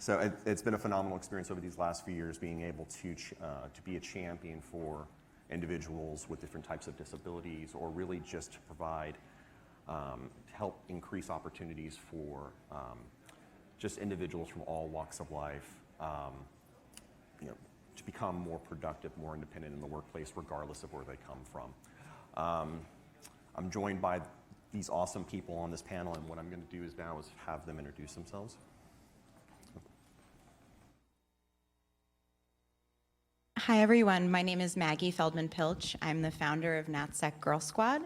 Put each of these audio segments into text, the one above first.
So it's been a phenomenal experience over these last few years, being able to be a champion for individuals with different types of disabilities, or really just to provide, to help increase opportunities for just individuals from all walks of life, to become more productive, more independent in the workplace, regardless of where they come from. I'm joined by these awesome people on this panel, and what I'm going to do now is have them introduce themselves. Hi everyone, my name is Maggie Feldman-Piltch. I'm the founder of NatSecGirlSquad.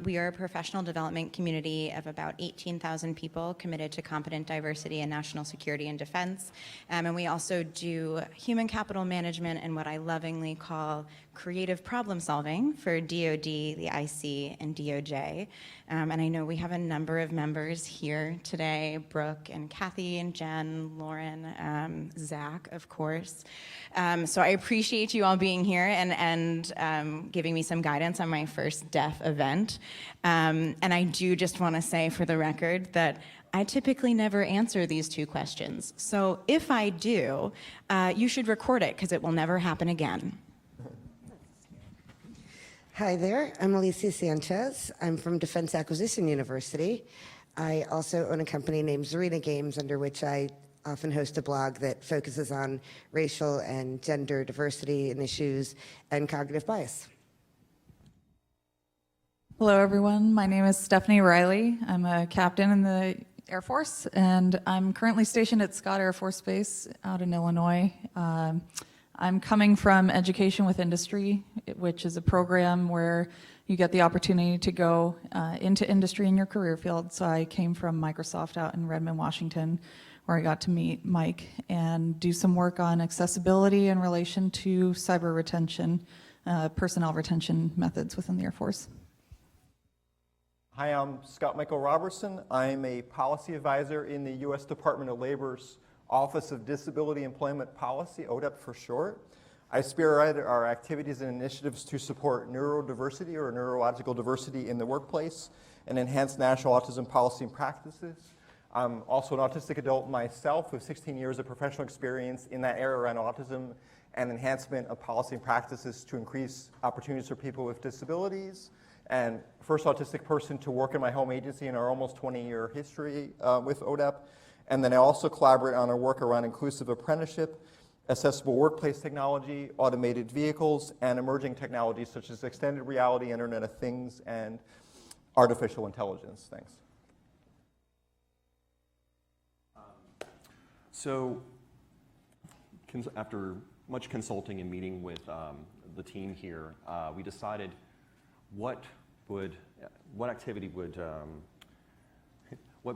We are a professional development community of about 18,000 people committed to competent diversity in national security and defense. And we also do human capital management and what I lovingly call creative problem solving for DoD, the IC, and DOJ. And I know we have a number of members here today, Brooke and Kathy and Jen, Lauren, Zach, of course. So I appreciate you all being here and giving me some guidance on my first DEF event. And I do just want to say for the record that I typically never answer these two questions. So if I do, you should record it because it will never happen again. Hi there, I'm Alicia Sanchez. I'm from Defense Acquisition University. I also own a company named Zarina Games, under which I often host a blog that focuses on racial and gender diversity and issues and cognitive bias. Hello everyone, my name is Stephanie Riley. I'm a captain in the Air Force, and I'm currently stationed at Scott Air Force Base out in Illinois. I'm coming from Education with Industry, which is a program where you get the opportunity to go into industry in your career field. So I came from Microsoft out in Redmond, Washington, where I got to meet Mike and do some work on accessibility in relation to cyber retention, personnel retention methods within the Air Force. Hi, I'm Scott Michael Robertson. I'm a policy advisor in the U.S. Department of Labor's Office of Disability Employment Policy, ODEP for short. I spearhead our activities and initiatives to support neurodiversity or neurological diversity in the workplace and enhance national autism policy and practices. I'm also an autistic adult myself with 16 years of professional experience in that area around autism and enhancement of policy and practices to increase opportunities for people with disabilities. And first autistic person to work in my home agency in our almost 20-year history with ODEP. And then I also collaborate on our work around inclusive apprenticeship, accessible workplace technology, automated vehicles, and emerging technologies such as extended reality, Internet of Things, and artificial intelligence. Thanks. So after much consulting and meeting with the team here, we decided what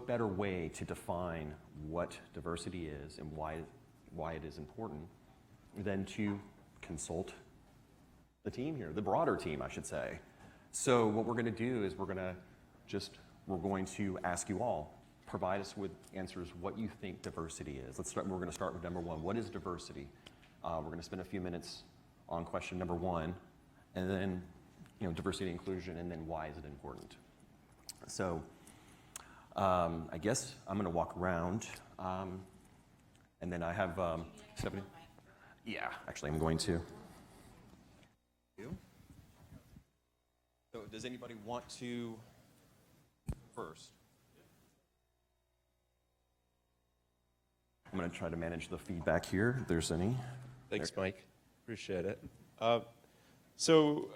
better way to define what diversity is and why it is important than to consult the team here, the broader team, I should say. So what we're going to do is we're going to ask you all, provide us with answers what you think diversity is. We're going to start with number one. What is diversity? We're going to spend a few minutes on question number one, and then diversity and inclusion, and then why is it important? So I guess I'm going to walk around, and then I have Stephanie. Yeah, actually, I'm going to. So does anybody want to first? I'm going to try to manage the feedback here, if there's any. Thanks, Mike. Appreciate it. So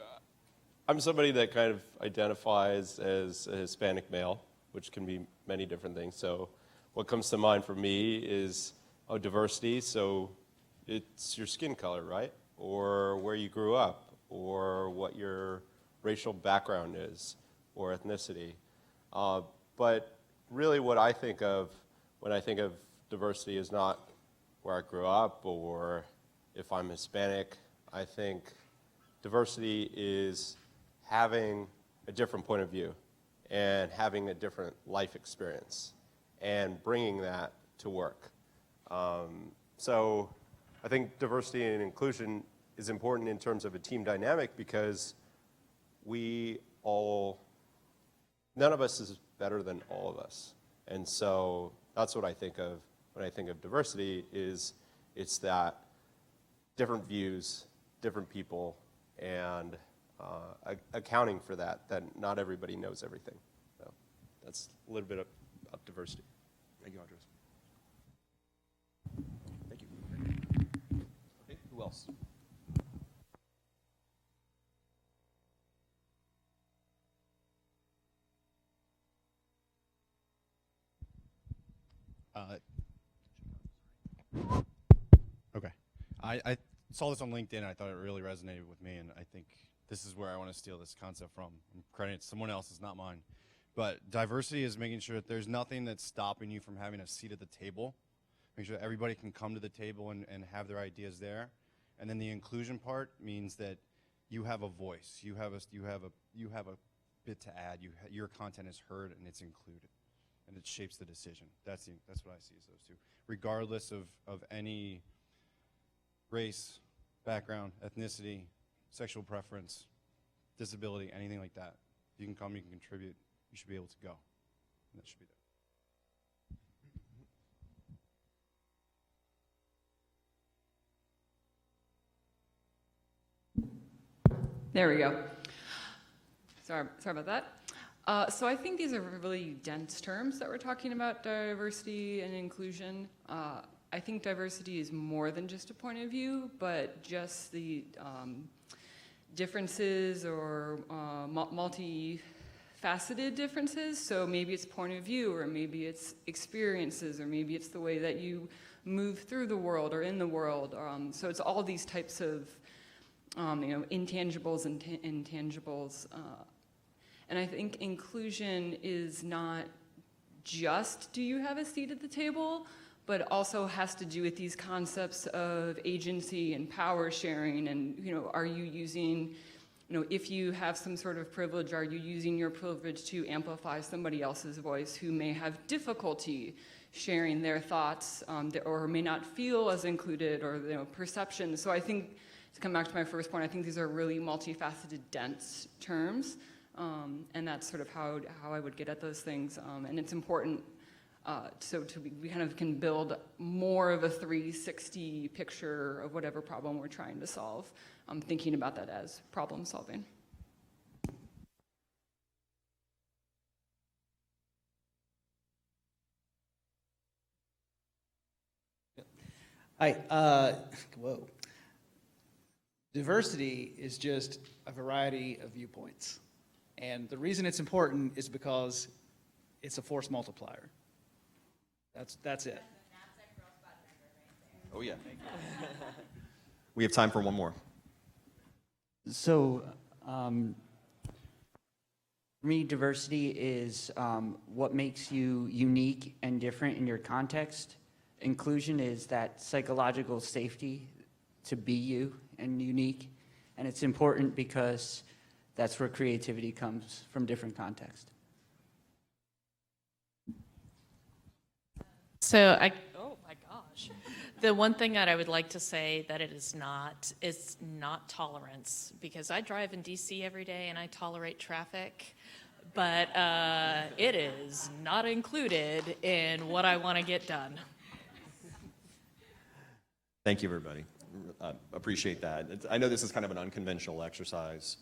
I'm somebody that kind of identifies as a Hispanic male, which can be many different things. So what comes to mind for me is diversity. So it's your skin color, right? Or where you grew up, or what your racial background is, or ethnicity. But really what I think of when I think of diversity is not where I grew up or if I'm Hispanic. I think diversity is having a different point of view and having a different life experience and bringing that to work. So I think diversity and inclusion is important in terms of a team dynamic because none of us is better than all of us. And so that's what I think of when I think of diversity is it's that different views, different people, and accounting for that not everybody knows everything. So that's a little bit of diversity. Thank you, Andres. Thank you. Okay, who else? Okay. I saw this on LinkedIn and I thought it really resonated with me, and I think this is where I want to steal this concept from. I'm crediting it to someone else, it's not mine. But diversity is making sure that there's nothing that's stopping you from having a seat at the table. Make sure that everybody can come to the table and have their ideas there. And then the inclusion part means that you have a voice. You have a bit to add. Your content is heard and it's included. And it shapes the decision. That's what I see as those two. Regardless of any race, background, ethnicity, sexual preference, disability, anything like that. You can come, you can contribute, you should be able to go. And that should be there. There we go. Sorry about that. So I think these are really dense terms that we're talking about, diversity and inclusion. I think diversity is more than just a point of view, but just the differences or multi-faceted differences. So maybe it's point of view, or maybe it's experiences, or maybe it's the way that you move through the world or in the world. So it's all these types of intangibles and intangibles. And I think inclusion is not just, do you have a seat at the table, but also has to do with these concepts of agency and power sharing. And, are you using, if you have some sort of privilege, are you using your privilege to amplify somebody else's voice who may have difficulty sharing their thoughts, or may not feel as included, or perception. So I think, to come back to my first point, I think these are really multifaceted, dense terms. And that's sort of how I would get at those things. And it's important we kind of can build more of a 360 picture of whatever problem we're trying to solve. Thinking about that as problem solving. Hi. Whoa. Diversity is just a variety of viewpoints. And the reason it's important is because it's a force multiplier. That's it. Oh, yeah. We have time for one more. So, for me, diversity is what makes you unique and different in your context. Inclusion is that psychological safety to be you and unique. And it's important because that's where creativity comes from, different contexts. So oh my gosh. The one thing that I would like to say that it's not tolerance, because I drive in DC every day and I tolerate traffic, but it is not included in what I want to get done. Thank you, everybody. Appreciate that. I know this is kind of an unconventional exercise,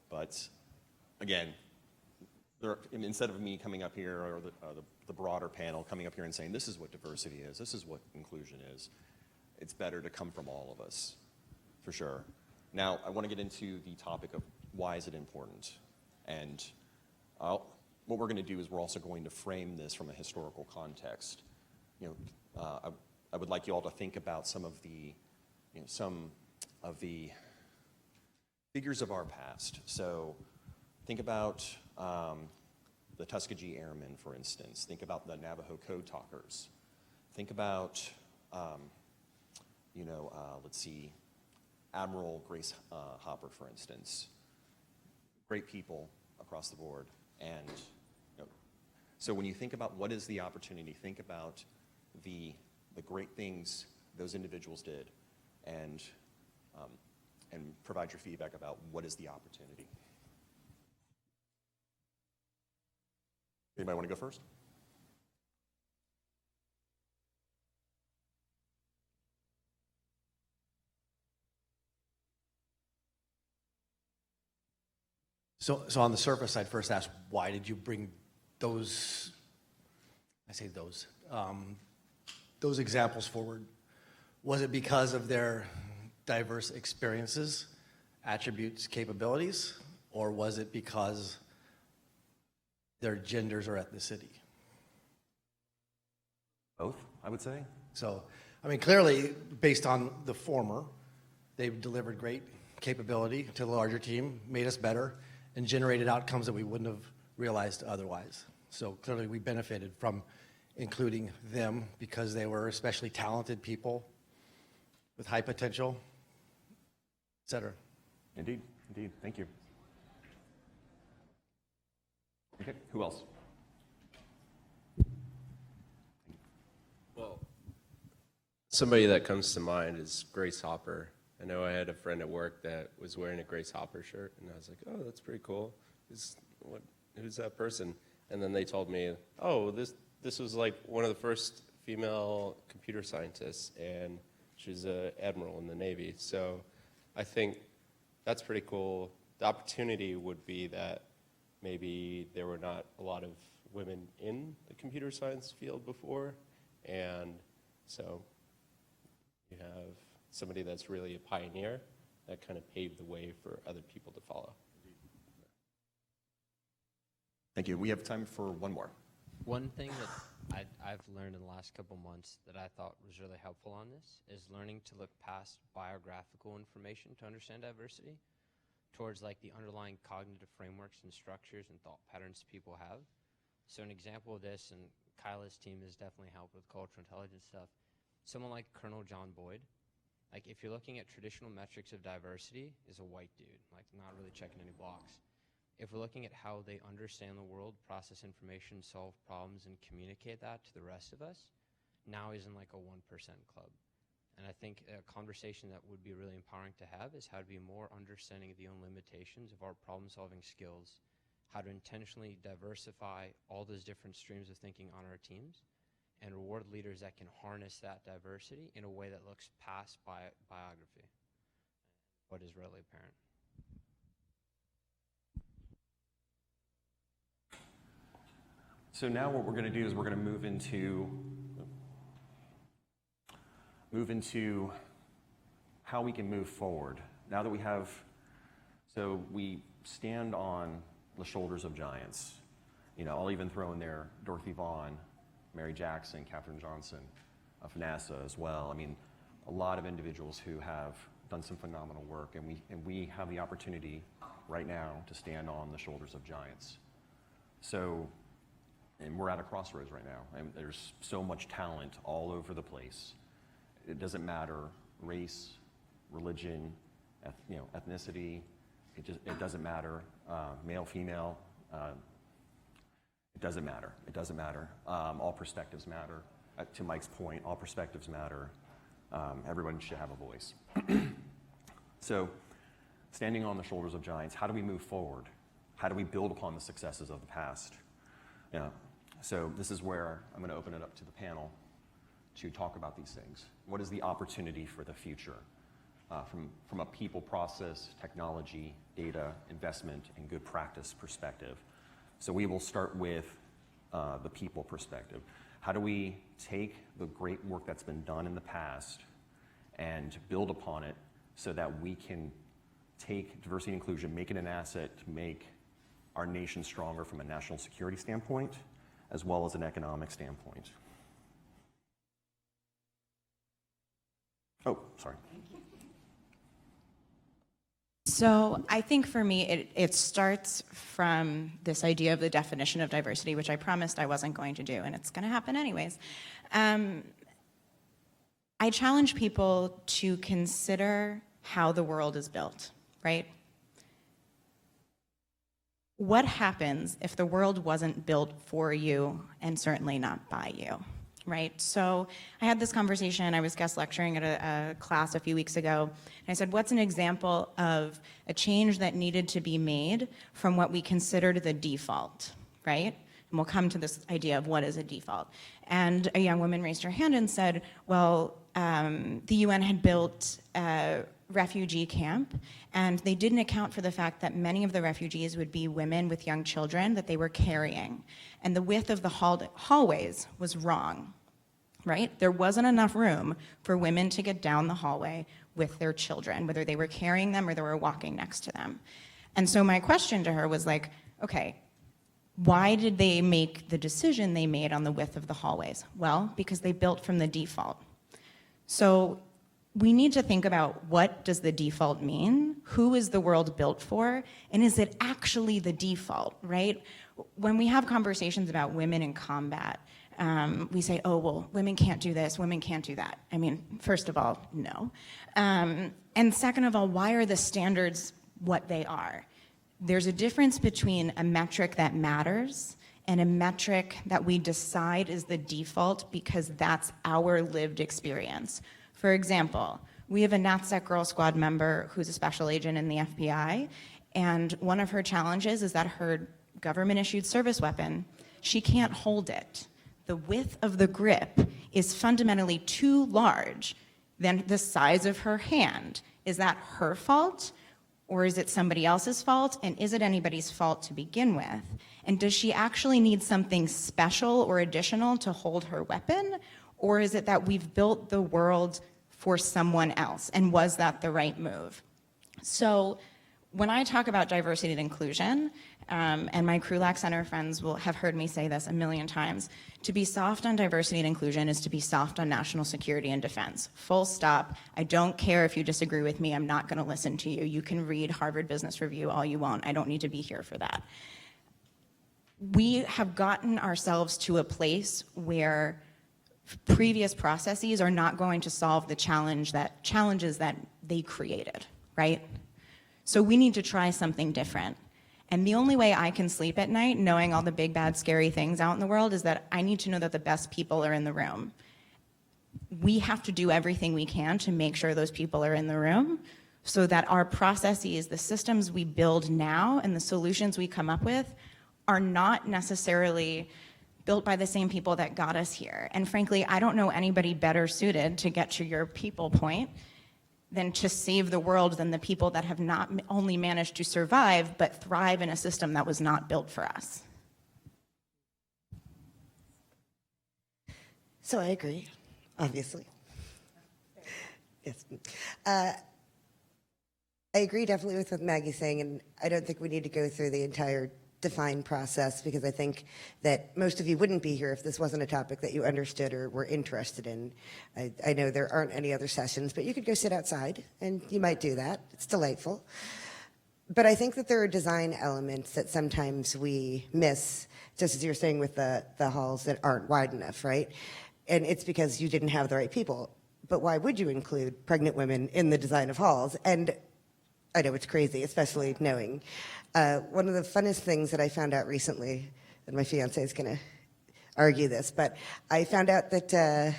but again, instead of me coming up here, or the broader panel coming up here and saying this is what diversity is, this is what inclusion is, it's better to come from all of us, for sure. Now, I want to get into the topic of why is it important. And what we're going to do is we're also going to frame this from a historical context. I would like you all to think about some of the figures of our past. So think about the Tuskegee Airmen, for instance. Think about the Navajo Code Talkers. Think about, let's see, Admiral Grace Hopper, for instance. Great people across the board. And so when you think about what is the opportunity, think about the great things those individuals did, and provide your feedback about what is the opportunity. Anybody want to go first? So on the surface, I'd first ask, why did you bring those, I say those examples forward? Was it because of their diverse experiences, attributes, capabilities, or was it because their genders or ethnicity? Both, I would say. So, I mean, clearly, based on the former, they've delivered great capability to the larger team, made us better, and generated outcomes that we wouldn't have realized otherwise. So clearly, we benefited from including them because they were especially talented people with high potential, et cetera. Indeed, indeed. Thank you. Okay, who else? Well, somebody that comes to mind is Grace Hopper. I know I had a friend at work that was wearing a Grace Hopper shirt, and I was like, oh, that's pretty cool. Who's that person? And then they told me, oh, this was like one of the first female computer scientists, and she's an admiral in the Navy. So I think that's pretty cool. The opportunity would be that maybe there were not a lot of women in the computer science field before, and so you have somebody that's really a pioneer that kind of paved the way for other people to follow. Thank you. We have time for one more. One thing that I've learned in the last couple months that I thought was really helpful on this is learning to look past biographical information to understand diversity towards like the underlying cognitive frameworks and structures and thought patterns people have. So an example of this, and Kyla's team has definitely helped with cultural intelligence stuff, someone like Colonel John Boyd, like if you're looking at traditional metrics of diversity, is a white dude, like not really checking any blocks. If we're looking at how they understand the world, process information, solve problems, and communicate that to the rest of us, now he's in like a 1% club. And I think a conversation that would be really empowering to have is how to be more understanding of the own limitations of our problem-solving skills, how to intentionally diversify all those different streams of thinking on our teams, and reward leaders that can harness that diversity in a way that looks past biography, what is readily apparent. So now what we're going to do is we're going to move into how we can move forward. Now that we have, so we stand on the shoulders of giants. You know, I'll even throw in there Dorothy Vaughan, Mary Jackson, Katherine Johnson of NASA as well. I mean, a lot of individuals who have done some phenomenal work, and we have the opportunity right now to stand on the shoulders of giants. So, and we're at a crossroads right now, and there's so much talent all over the place. It doesn't matter race, religion, ethnicity. It doesn't matter male, female. It doesn't matter. It doesn't matter. All perspectives matter. To Mike's point, all perspectives matter. Everyone should have a voice. So, standing on the shoulders of giants, how do we move forward? How do we build upon the successes of the past? So this is where I'm going to open it up to the panel to talk about these things. What is the opportunity for the future from a people, process, technology, data, investment, and good practice perspective? So we will start with the people perspective. How do we take the great work that's been done in the past and build upon it so that we can take diversity and inclusion, make it an asset to make our nation stronger from a national security standpoint, as well as an economic standpoint? Oh, sorry. So I think for me, it starts from this idea of the definition of diversity, which I promised I wasn't going to do, and it's going to happen anyways. I challenge people to consider how the world is built, right? What happens if the world wasn't built for you and certainly not by you, right? So I had this conversation, I was guest lecturing at a class a few weeks ago, and I said, what's an example of a change that needed to be made from what we considered the default, right? we'll come to this idea of what is a default. And a young woman raised her hand and said, well, the UN had built a refugee camp, and they didn't account for the fact that many of the refugees would be women with young children that they were carrying. And the width of the hallways was wrong, right? There wasn't enough room for women to get down the hallway with their children, whether they were carrying them or they were walking next to them. And so my question to her was like, okay, why did they make the decision they made on the width of the hallways? Well, because they built from the default. So we need to think about, what does the default mean? Who is the world built for? And is it actually the default, right? When we have conversations about women in combat, we say, oh, well, women can't do this, women can't do that. I mean, first of all, no. And second of all, why are the standards what they are? There's a difference between a metric that matters and a metric that we decide is the default because that's our lived experience. For example, we have a NatSecGirlSquad member who's a special agent in the FBI, and one of her challenges is that her government-issued service weapon, she can't hold it. The width of the grip is fundamentally too large than the size of her hand. Is that her fault? Or is it somebody else's fault? And is it anybody's fault to begin with? And does she actually need something special or additional to hold her weapon? Or is it that we've built the world for someone else? And was that the right move? So when I talk about diversity and inclusion, and my Krulak Center friends will have heard me say this a million times, to be soft on diversity and inclusion is to be soft on national security and defense. Full stop. I don't care if you disagree with me. I'm not going to listen to you. You can read Harvard Business Review all you want. I don't need to be here for that. We have gotten ourselves to a place where previous processes are not going to solve the challenges that they created, right? So we need to try something different. And the only way I can sleep at night, knowing all the big, bad, scary things out in the world, is that I need to know that the best people are in the room. We have to do everything we can to make sure those people are in the room so that our processes, the systems we build now and the solutions we come up with are not necessarily built by the same people that got us here. And frankly, I don't know anybody better suited to get to your people point than to save the world than the people that have not only managed to survive, but thrive in a system that was not built for us. So I agree, obviously. Yes. I agree definitely with what Maggie's saying, and I don't think we need to go through the entire define process, because I think that most of you wouldn't be here if this wasn't a topic that you understood or were interested in. I know there aren't any other sessions, but you could go sit outside, and you might do that. It's delightful. But I think that there are design elements that sometimes we miss, just as you're saying with the halls that aren't wide enough, right? And it's because you didn't have the right people. But why would you include pregnant women in the design of halls? And I know it's crazy, especially knowing. One of the funnest things that I found out recently, and my fiance is going to argue this, but I found out that,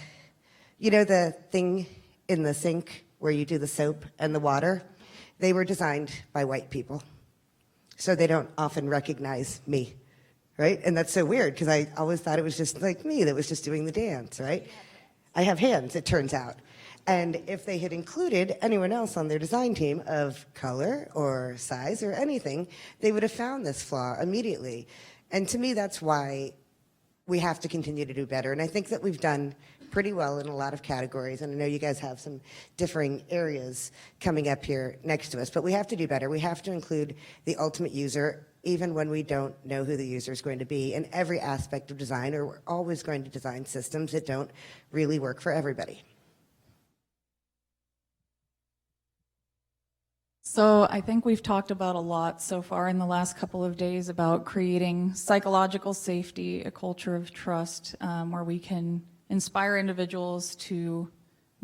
you know the thing in the sink where you do the soap and the water? They were designed by white people. So they don't often recognize me, right? And that's so weird, because I always thought it was just like me that was just doing the dance, right? I have hands, it turns out. And if they had included anyone else on their design team of color or size or anything, they would have found this flaw immediately. And to me, that's why we have to continue to do better. And I think that we've done pretty well in a lot of categories. And I know you guys have some differing areas coming up here next to us, but we have to do better. We have to include the ultimate user, even when we don't know who the user is going to be, in every aspect of design, or we're always going to design systems that don't really work for everybody. So I think we've talked about a lot so far in the last couple of days about creating psychological safety, a culture of trust, where we can inspire individuals to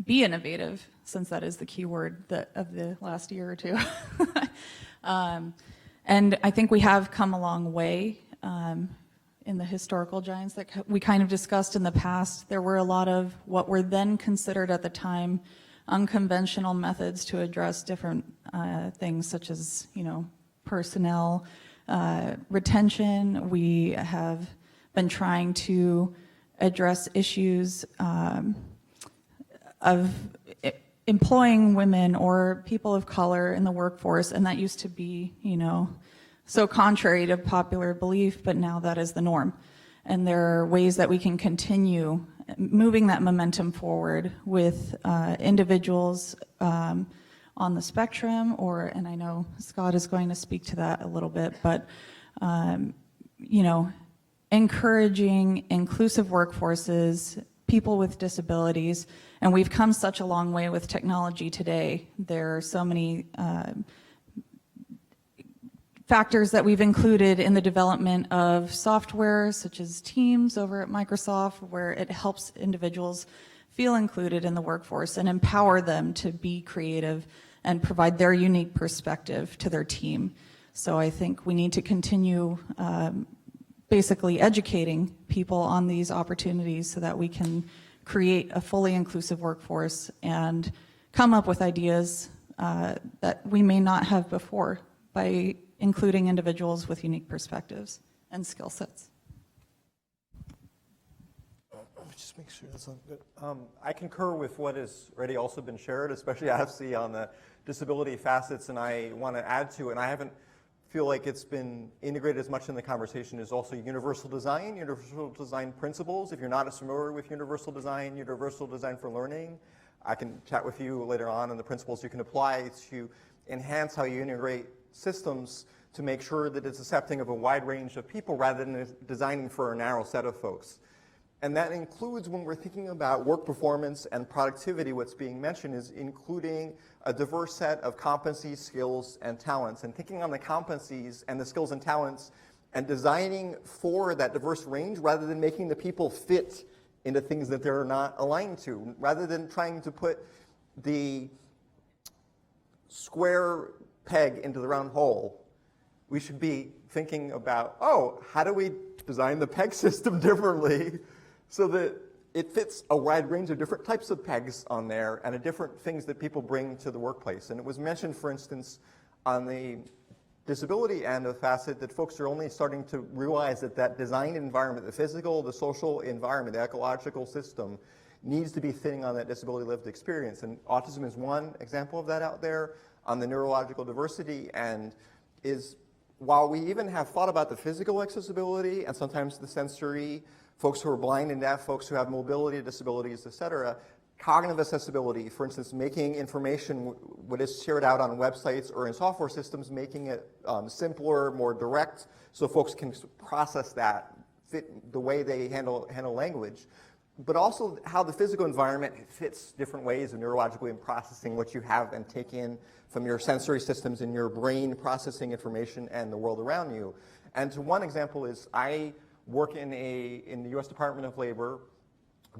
be innovative, since that is the key word of the last year or two. And I think we have come a long way in the historical giants that we kind of discussed in the past. There were a lot of what were then considered at the time unconventional methods to address different things, such as, personnel retention. We have been trying to address issues of employing women or people of color in the workforce, and that used to be, so contrary to popular belief, but now that is the norm. And there are ways that we can continue moving that momentum forward with individuals on the spectrum, and I know Scott is going to speak to that a little bit, but encouraging inclusive workforces, people with disabilities, and we've come such a long way with technology today. There are so many factors that we've included in the development of software, such as Teams over at Microsoft, where it helps individuals feel included in the workforce and empower them to be creative and provide their unique perspective to their team. So I think we need to continue basically educating people on these opportunities so that we can create a fully inclusive workforce and come up with ideas that we may not have before by including individuals with unique perspectives and skill sets. Let me just make sure that's on good. I concur with what has already also been shared, especially obviously on the disability facets, and I want to add to it, and I haven't feel like it's been integrated as much in the conversation, is also universal design principles. If you're not as familiar with universal design for learning, I can chat with you later on the principles you can apply to enhance how you integrate systems to make sure that it's accepting of a wide range of people rather than designing for a narrow set of folks. And that includes, when we're thinking about work performance and productivity, what's being mentioned is including a diverse set of competencies, skills, and talents. And thinking on the competencies and the skills and talents and designing for that diverse range rather than making the people fit into things that they're not aligned to. Rather than trying to put the square peg into the round hole, we should be thinking about, how do we design the peg system differently so that it fits a wide range of different types of pegs on there and different things that people bring to the workplace. And it was mentioned, for instance, on the disability end of the facet that folks are only starting to realize that design environment, the physical, the social environment, the ecological system needs to be fitting on that disability lived experience. And autism is one example of that out there on the neurological diversity, and is, while we even have thought about the physical accessibility and sometimes the sensory, folks who are blind and deaf, folks who have mobility disabilities, et cetera, cognitive accessibility, for instance, making information what is shared out on websites or in software systems, making it simpler, more direct, so folks can process that, fit the way they handle language. But also how the physical environment fits different ways of neurologically in processing what you have and take in from your sensory systems in your brain, processing information and the world around you. And to one example is, I work in the U.S. Department of Labor.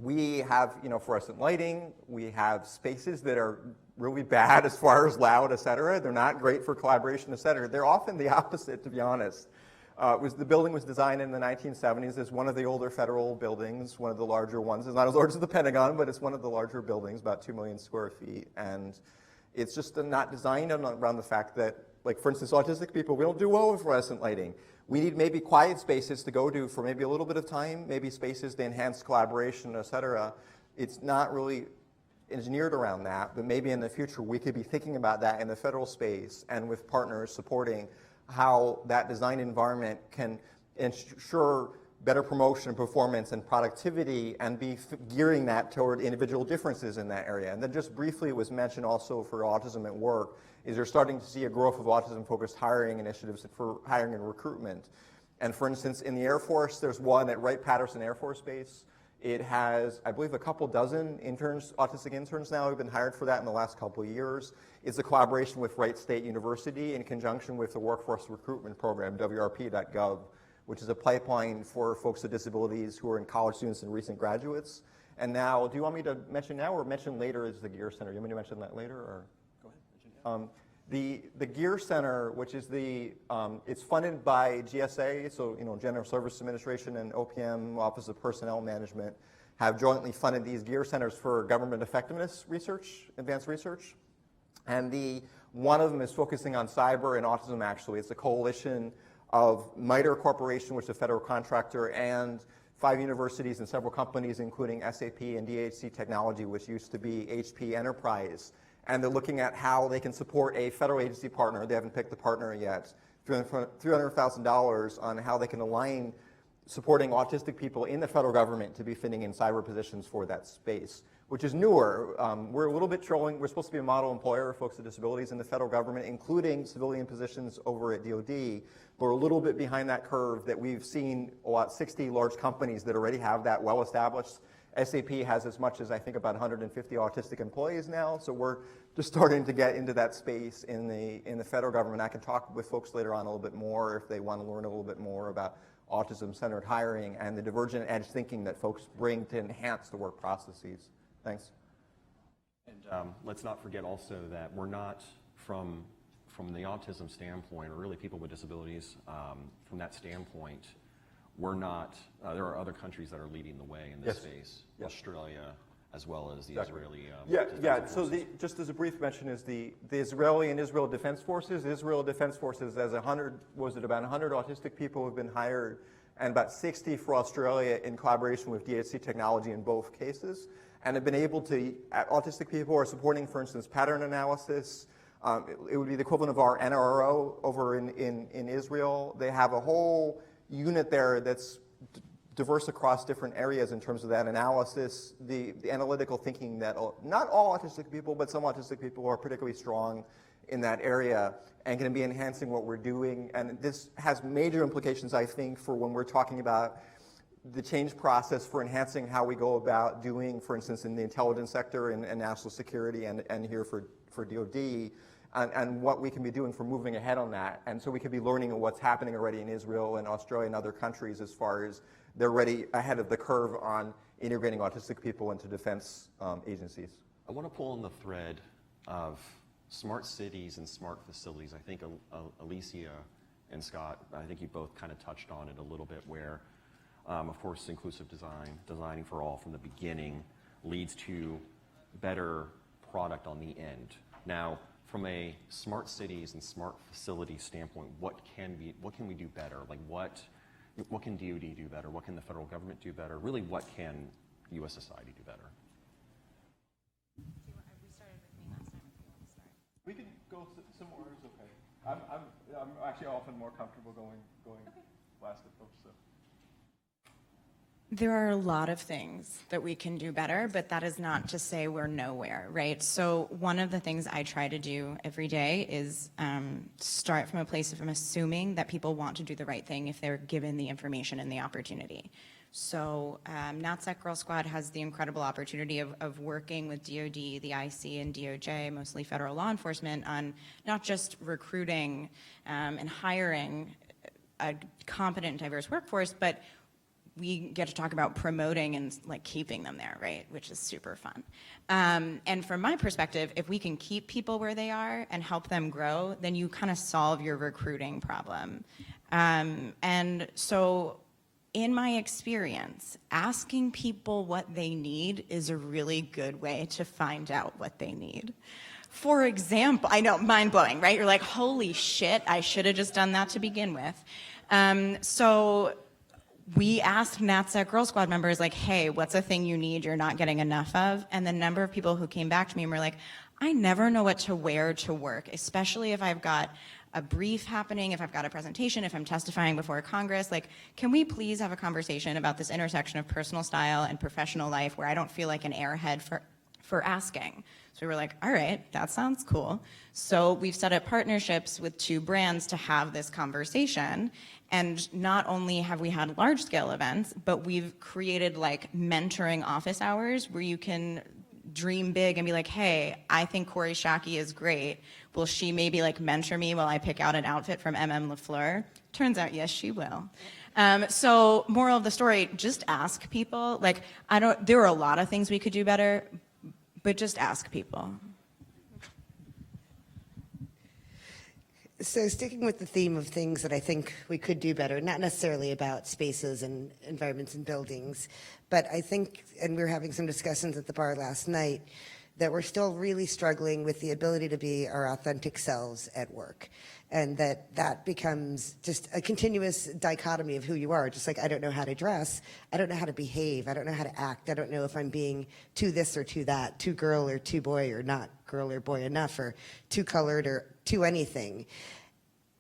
We have fluorescent lighting. We have spaces that are really bad as far as loud, et cetera. They're not great for collaboration, et cetera. They're often the opposite, to be honest. The building was designed in the 1970s as one of the older federal buildings, one of the larger ones. It's not as large as the Pentagon, but it's one of the larger buildings, about 2 million square feet. And it's just not designed around the fact that, like, for instance, autistic people, we don't do well with fluorescent lighting. We need maybe quiet spaces to go to for maybe a little bit of time, maybe spaces to enhance collaboration, et cetera. It's not really engineered around that, but maybe in the future we could be thinking about that in the federal space and with partners supporting how that design environment can ensure better promotion, performance, and productivity, and be gearing that toward individual differences in that area. And then just briefly, it was mentioned also for autism at work, is you're starting to see a growth of autism-focused hiring initiatives for hiring and recruitment. And for instance, in the Air Force, there's one at Wright-Patterson Air Force Base. It has, I believe, a couple dozen interns, autistic interns now, who've been hired for that in the last couple of years. It's a collaboration with Wright State University in conjunction with the Workforce Recruitment Program, WRP.gov, which is a pipeline for folks with disabilities who are in college students and recent graduates. And now, do you want me to mention now or mention later is the Gear Center? Do you want me to mention that later, or? Go ahead. The Gear Center, which is it's funded by GSA, so General Services Administration and OPM, Office of Personnel Management, have jointly funded these Gear Centers for government effectiveness research, advanced research. And one of them is focusing on cyber and autism, actually. It's a coalition of MITRE Corporation, which is a federal contractor, and 5 universities and several companies, including SAP and DHC Technology, which used to be HP Enterprise. And they're looking at how they can support a federal agency partner. They haven't picked the partner yet. $300,000 on how they can align supporting autistic people in the federal government to be fitting in cyber positions for that space, which is newer. We're a little bit trolling. We're supposed to be a model employer of folks with disabilities in the federal government, including civilian positions over at DoD. But we're a little bit behind that curve that we've seen 60 large companies that already have that well established. SAP has as much as, I think, about 150 autistic employees now. So we're just starting to get into that space in the federal government. I can talk with folks later on a little bit more if they want to learn a little bit more about autism-centered hiring and the divergent edge thinking that folks bring to enhance the work processes. Thanks. And let's not forget also that we're not from the autism standpoint, or really people with disabilities, from that standpoint, we're not, there are other countries that are leading the way in this space, Australia, as well as the Israeli So just as a brief mention is the Israeli and Israel Defense Forces. Israel Defense Forces has about 100 autistic people who've been hired, and about 60 for Australia in collaboration with DHC Technology in both cases, and have been able to, autistic people are supporting, for instance, pattern analysis. It would be the equivalent of our NRO over in Israel. They have a whole unit there that's diverse across different areas in terms of that analysis, the analytical thinking that not all autistic people, but some autistic people are particularly strong in that area and can be enhancing what we're doing. And this has major implications, I think, for when we're talking about the change process for enhancing how we go about doing, for instance, in the intelligence sector and national security and here for DoD, and what we can be doing for moving ahead on that. And so we could be learning what's happening already in Israel and Australia and other countries as far as they're already ahead of the curve on integrating autistic people into defense agencies. I want to pull on the thread of smart cities and smart facilities. I think Alicia and Scott, I think you both kind of touched on it a little bit where, of course, inclusive design, designing for all from the beginning leads to better product on the end. Now, from a smart cities and smart facilities standpoint, what can we do better? Like what can DoD do better? What can the federal government do better? Really, what can U.S. society do better? We can go some orders, okay. I'm actually often more comfortable going last at folks. So. There are a lot of things that we can do better, but that is not to say we're nowhere, right? So one of the things I try to do every day is start from a place of assuming that people want to do the right thing if they're given the information and the opportunity. So NatSecGirlSquad has the incredible opportunity of working with DoD, the IC, and DOJ, mostly federal law enforcement, on not just recruiting and hiring a competent and diverse workforce, but we get to talk about promoting and like keeping them there, right? Which is super fun. And from my perspective, if we can keep people where they are and help them grow, then you kind of solve your recruiting problem. And so in my experience, asking people what they need is a really good way to find out what they need. For example, I know, mind-blowing, right? You're like, holy shit, I should have just done that to begin with. So we asked NatSecGirlSquad members, like, hey, what's a thing you need you're not getting enough of? And the number of people who came back to me and were like, I never know what to wear to work, especially if I've got a brief happening, if I've got a presentation, if I'm testifying before Congress. Like, can we please have a conversation about this intersection of personal style and professional life where I don't feel like an airhead for asking? So we were like, all right, that sounds cool. So we've set up partnerships with 2 brands to have this conversation. And not only have we had large scale events, but we've created like mentoring office hours where you can dream big and be like, hey, I think Corey Shockey is great. Will she maybe like mentor me while I pick out an outfit from LaFleur? Turns out, yes, she will. So moral of the story, just ask people. Like, there are a lot of things we could do better, but just ask people. So sticking with the theme of things that I think we could do better, not necessarily about spaces and environments and buildings, but I think, and we were having some discussions at the bar last night, that we're still really struggling with the ability to be our authentic selves at work. And that becomes just a continuous dichotomy of who you are. Just like I don't know how to dress, I don't know how to behave, I don't know how to act, I don't know if I'm being too this or too that, too girl or too boy, or not girl or boy enough, or too colored or too anything.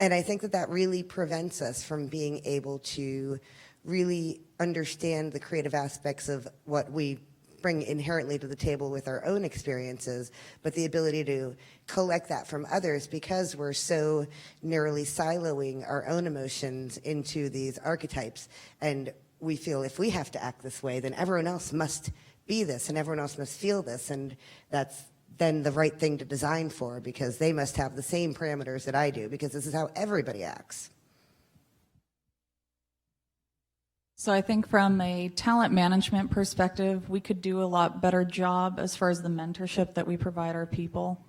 And I think that really prevents us from being able to really understand the creative aspects of what we bring inherently to the table with our own experiences, but the ability to collect that from others, because we're so narrowly siloing our own emotions into these archetypes. And we feel if we have to act this way, then everyone else must be this and everyone else must feel this. And that's then the right thing to design for, because they must have the same parameters that I do, because this is how everybody acts. So I think from a talent management perspective, we could do a lot better job as far as the mentorship that we provide our people.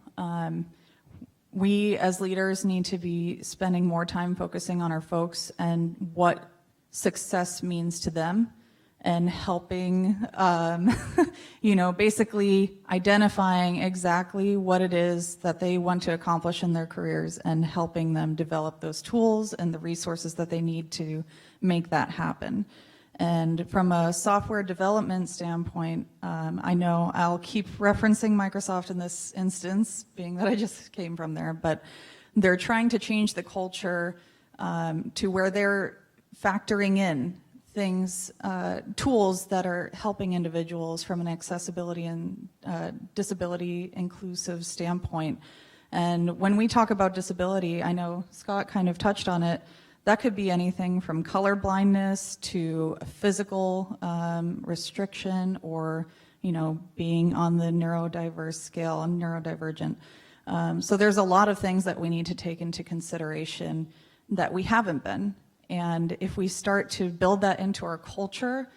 We as leaders need to be spending more time focusing on our folks and what success means to them, and helping, basically identifying exactly what it is that they want to accomplish in their careers, and helping them develop those tools and the resources that they need to make that happen. And from a software development standpoint, I know I'll keep referencing Microsoft in this instance, being that I just came from there, but they're trying to change the culture to where they're factoring in things, tools that are helping individuals from an accessibility and disability inclusive standpoint. And when we talk about disability, I know Scott kind of touched on it, that could be anything from color blindness to a physical restriction, or being on the neurodiverse scale and neurodivergent. So there's a lot of things that we need to take into consideration that we haven't been. And if we start to build that into our culture,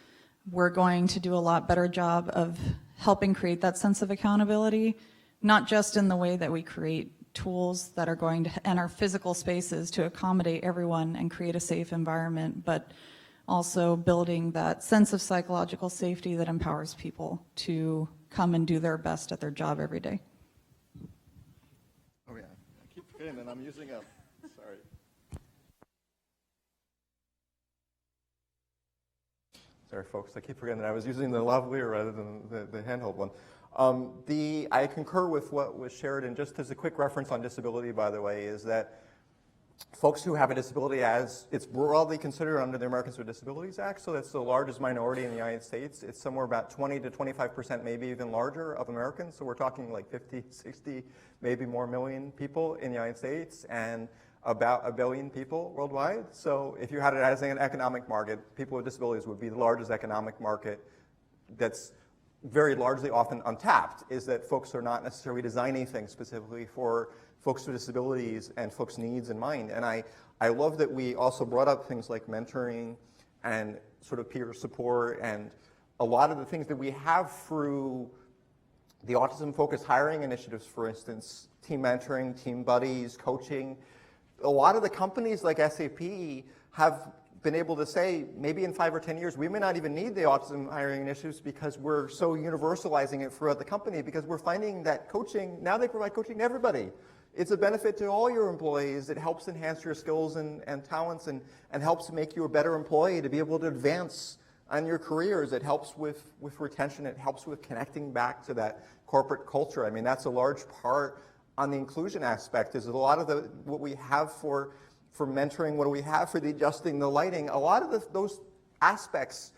we're going to do a lot better job of helping create that sense of accountability, not just in the way that we create tools that are going to, and our physical spaces to accommodate everyone and create a safe environment, but also building that sense of psychological safety that empowers people to come and do their best at their job every day. Oh yeah, I keep forgetting that I'm using sorry. Sorry folks, I keep forgetting that I was using the lavalier rather than the handheld one. I concur with what was shared, and just as a quick reference on disability, by the way, is that folks who have a disability, as it's broadly considered under the Americans with Disabilities Act, so that's the largest minority in the United States. It's somewhere about 20 to 25%, maybe even larger, of Americans. So we're talking like 50, 60, maybe more million people in the United States, and about 1 billion people worldwide. So if you had it as an economic market, people with disabilities would be the largest economic market that's very largely often untapped, is that folks are not necessarily designing things specifically for folks with disabilities and folks' needs in mind. And I love that we also brought up things like mentoring and sort of peer support, and a lot of the things that we have through the autism-focused hiring initiatives, for instance, team mentoring, team buddies, coaching. A lot of the companies like SAP have been able to say, maybe in 5 or 10 years, we may not even need the autism hiring initiatives, because we're so universalizing it throughout the company, because we're finding that coaching, now they provide coaching to everybody. It's a benefit to all your employees. It helps enhance your skills and talents, and helps make you a better employee to be able to advance on your careers. It helps with retention. It helps with connecting back to that corporate culture. I mean, that's a large part on the inclusion aspect, is that a lot of what we have for mentoring, what do we have for the adjusting the lighting, a lot of those aspects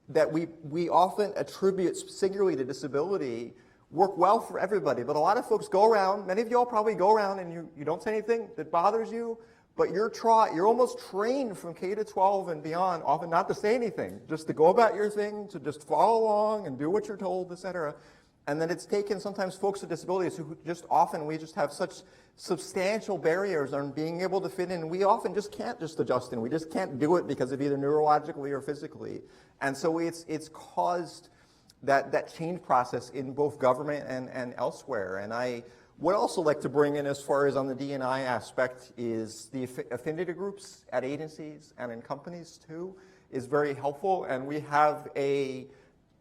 that we often attribute singularly to disability work well for everybody. But a lot of folks go around, many of you all probably go around and you don't say anything that bothers you, but you're almost trained from K to 12 and beyond often not to say anything, just to go about your thing, to just follow along and do what you're told, etc. And then it's taken sometimes folks with disabilities who we just have such substantial barriers on being able to fit in. We often just can't just adjust in. We just can't do it because of either neurologically or physically. And so it's caused that change process in both government and elsewhere. And I would also like to bring in, as far as on the D&I aspect, is the affinity groups at agencies and in companies too is very helpful. And we have a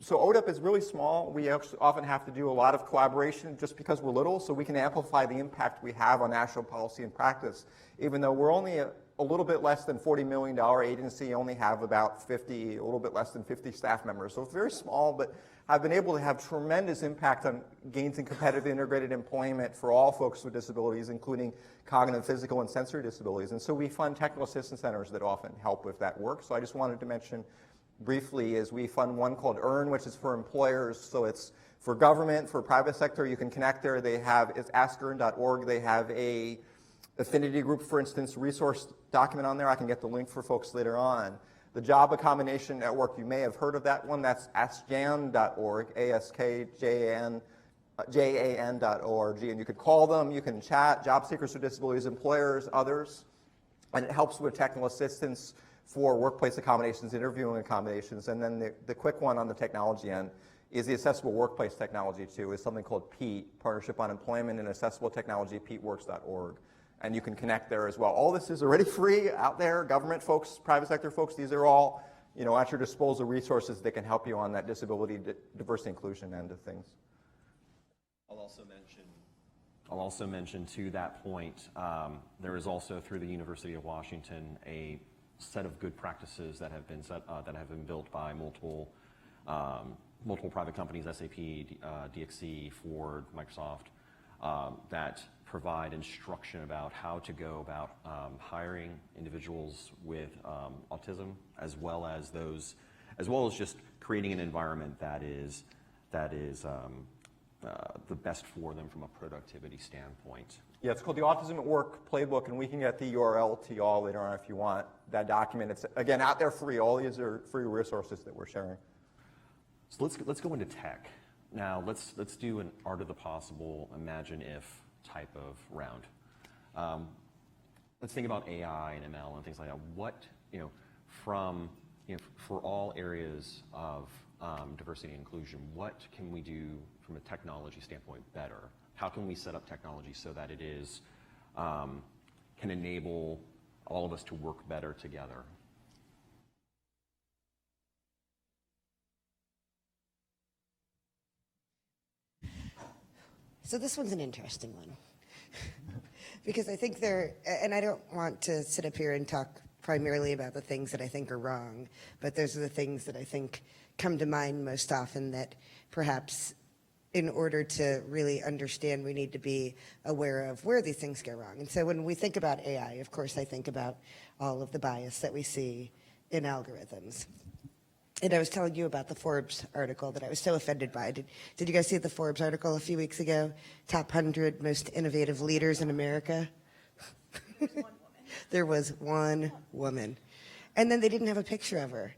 So ODEP is really small. We actually often have to do a lot of collaboration just because we're little, so we can amplify the impact we have on national policy and practice. Even though we're only a little bit less than $40 million agency, only have about 50, a little bit less than 50 staff members. So it's very small, but I've been able to have tremendous impact on gains in competitive integrated employment for all folks with disabilities, including cognitive, physical, and sensory disabilities. And so we fund technical assistance centers that often help with that work. So I just wanted to mention briefly is we fund one called EARN, which is for employers. So it's for government, for private sector. You can connect there. They have, it's askEARN.org. They have a affinity group, for instance, resource document on there. I can get the link for folks later on. The Job Accommodation Network, you may have heard of that one. That's askjan.org, ASKJAN.org. And you could call them, you can chat, job seekers with disabilities, employers, others. And it helps with technical assistance for workplace accommodations, interviewing accommodations. And then the quick one on the technology end is the Accessible Workplace Technology too, is something called PETE, Partnership on Employment and Accessible Technology, PETEworks.org. And you can connect there as well. All this is already free out there, government folks, private sector folks, these are all at your disposal resources that can help you on that disability, diversity, inclusion end of things. I'll also mention to that point, there is also through the University of Washington a set of good practices that have been built by multiple private companies, SAP, DXC, Ford, Microsoft, that provide instruction about how to go about hiring individuals with autism, as well as just creating an environment that is the best for them from a productivity standpoint. Yeah, it's called the Autism at Work Playbook, and we can get the URL to y'all later on if you want that document. It's, again, out there free. All these are free resources that we're sharing. So let's go into tech. Now, let's do an art of the possible, imagine if type of round. Let's think about AI and ML and things like that. What, for all areas of diversity and inclusion, what can we do from a technology standpoint better? How can we set up technology so that it is, can enable all of us to work better together? So this one's an interesting one because I think and I don't want to sit up here and talk primarily about the things that I think are wrong, but those are the things that I think come to mind most often that perhaps in order to really understand, we need to be aware of where these things go wrong. And so when we think about AI, of course, I think about all of the bias that we see in algorithms. And I was telling you about the Forbes article that I was so offended by. Did you guys see the Forbes article a few weeks ago? Top 100 most innovative leaders in America? There was one woman. And then they didn't have a picture of her.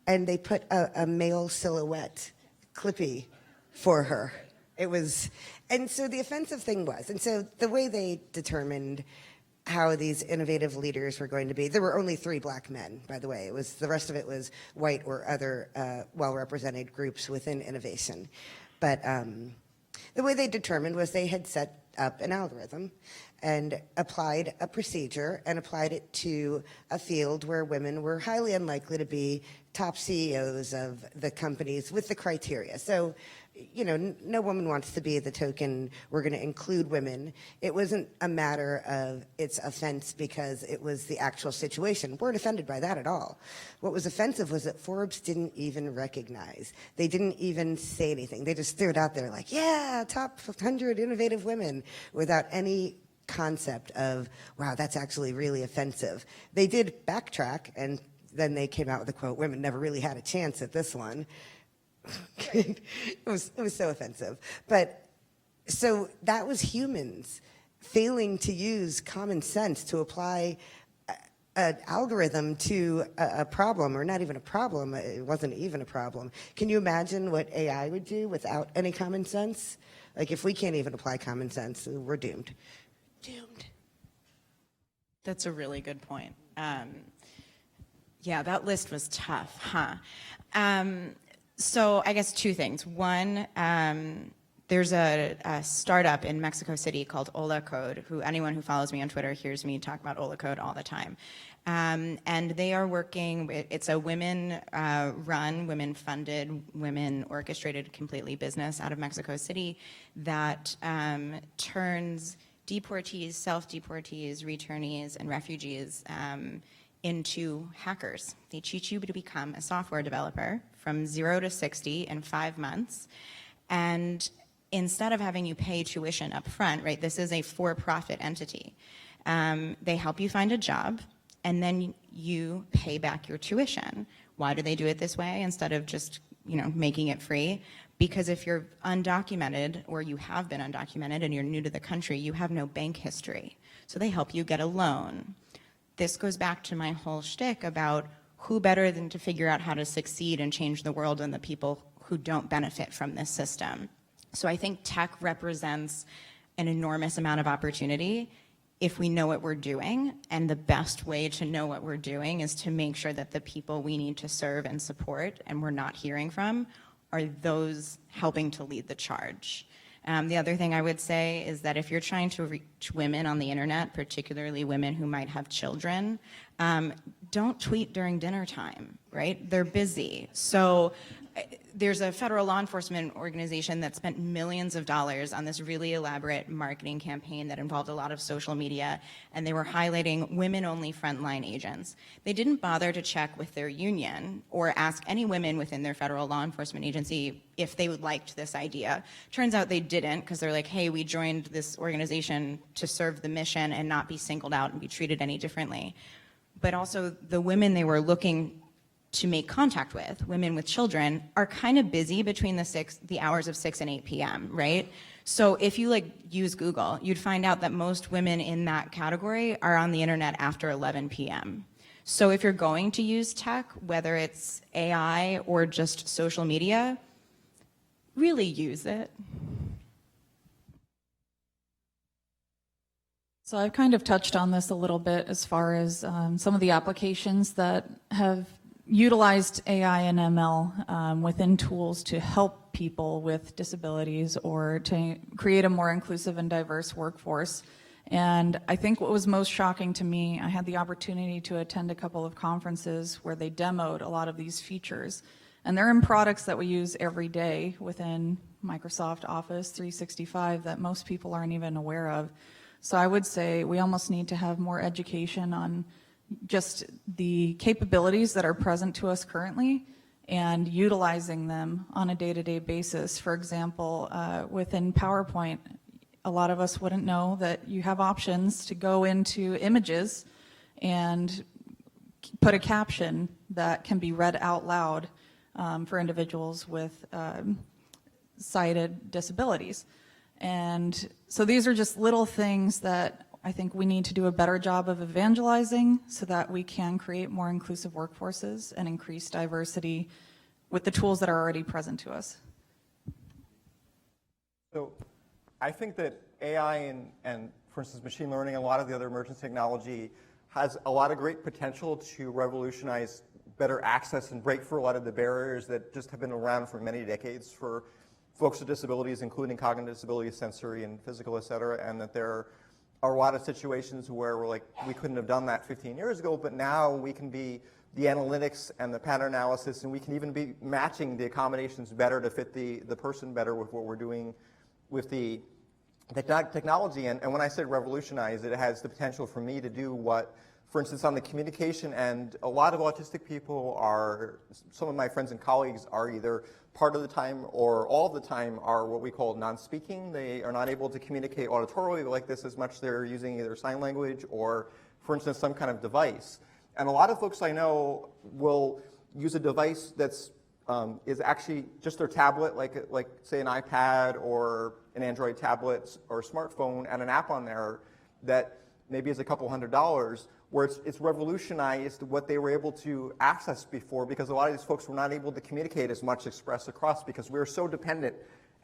And they put a male silhouette, Clippy, for her. And so the offensive thing was, and so the way they determined how these innovative leaders were going to be. There were only 3 black men, by the way. The rest of it was white or other well-represented groups within innovation. But the way they determined was they had set up an algorithm and applied a procedure and applied it to a field where women were highly unlikely to be top CEOs of the companies with the criteria. So, no woman wants to be the token, we're going to include women. It wasn't a matter of its offense because it was the actual situation. We weren't offended by that at all. What was offensive was that Forbes didn't even recognize. They didn't even say anything. They just threw it out there like, yeah, top 100 innovative women, without any concept of, wow, that's actually really offensive. They did backtrack, and then they came out with the quote, women never really had a chance at this one. It was so offensive. But so that was humans failing to use common sense to apply an algorithm to a problem, or not even a problem. It wasn't even a problem. Can you imagine what AI would do without any common sense? Like, if we can't even apply common sense, we're doomed. Doomed. That's a really good point. Yeah, that list was tough, huh? So I guess 2 things. One, there's a startup in Mexico City called OlaCode, anyone who follows me on Twitter hears me talk about OlaCode all the time. And they are working, it's a women-run, women-funded, women-orchestrated completely business out of Mexico City that turns deportees, self-deportees, returnees, and refugees into hackers. They teach you to become a software developer from 0 to 60 in 5 months. And instead of having you pay tuition up front, right, this is a for-profit entity. They help you find a job, and then you pay back your tuition. Why do they do it this way instead of just, making it free? Because if you're undocumented, or you have been undocumented and you're new to the country, you have no bank history. So they help you get a loan. This goes back to my whole shtick about who better than to figure out how to succeed and change the world than the people who don't benefit from this system. So I think tech represents an enormous amount of opportunity if we know what we're doing, and the best way to know what we're doing is to make sure that the people we need to serve and support and we're not hearing from are those helping to lead the charge. The other thing I would say is that if you're trying to reach women on the internet, particularly women who might have children, don't tweet during dinner time, right? They're busy. So there's a federal law enforcement organization that spent millions of dollars on this really elaborate marketing campaign that involved a lot of social media, and they were highlighting women-only frontline agents. They didn't bother to check with their union or ask any women within their federal law enforcement agency if they liked this idea. Turns out they didn't, because they're like, hey, we joined this organization to serve the mission and not be singled out and be treated any differently. But also the women they were looking to make contact with, women with children, are kind of busy between the hours of 6 and 8 p.m., right? So if you use Google, you'd find out that most women in that category are on the internet after 11 p.m. So if you're going to use tech, whether it's AI or just social media, really use it. So I've kind of touched on this a little bit as far as some of the applications that have utilized AI and ML within tools to help people with disabilities or to create a more inclusive and diverse workforce. And I think what was most shocking to me, I had the opportunity to attend a couple of conferences where they demoed a lot of these features. And they're in products that we use every day within Microsoft Office 365 that most people aren't even aware of. So I would say we almost need to have more education on just the capabilities that are present to us currently and utilizing them on a day-to-day basis. For example, within PowerPoint, a lot of us wouldn't know that you have options to go into images and put a caption that can be read out loud for individuals with sighted disabilities. And so these are just little things that I think we need to do a better job of evangelizing so that we can create more inclusive workforces and increase diversity with the tools that are already present to us. So I think that AI and for instance, machine learning and a lot of the other emerging technology has a lot of great potential to revolutionize better access and break through a lot of the barriers that just have been around for many decades for folks with disabilities, including cognitive disabilities, sensory and physical, et cetera, and that there are a lot of situations where we're like, we couldn't have done that 15 years ago, but now we can be the analytics and the pattern analysis, and we can even be matching the accommodations better to fit the person better with what we're doing with the technology. And when I said revolutionize, it has the potential for me to do what, for instance, on the communication end, a lot of autistic people are, some of my friends and colleagues are either part of the time or all the time are what we call non-speaking. They are not able to communicate auditorily like this as much. They're using either sign language or, for instance, some kind of device. And a lot of folks I know will use a device that's is actually just their tablet, like say an iPad or an Android tablet or a smartphone, and an app on there that maybe is a couple $100, where it's revolutionized what they were able to access before, because a lot of these folks were not able to communicate as much, express across, because we're so dependent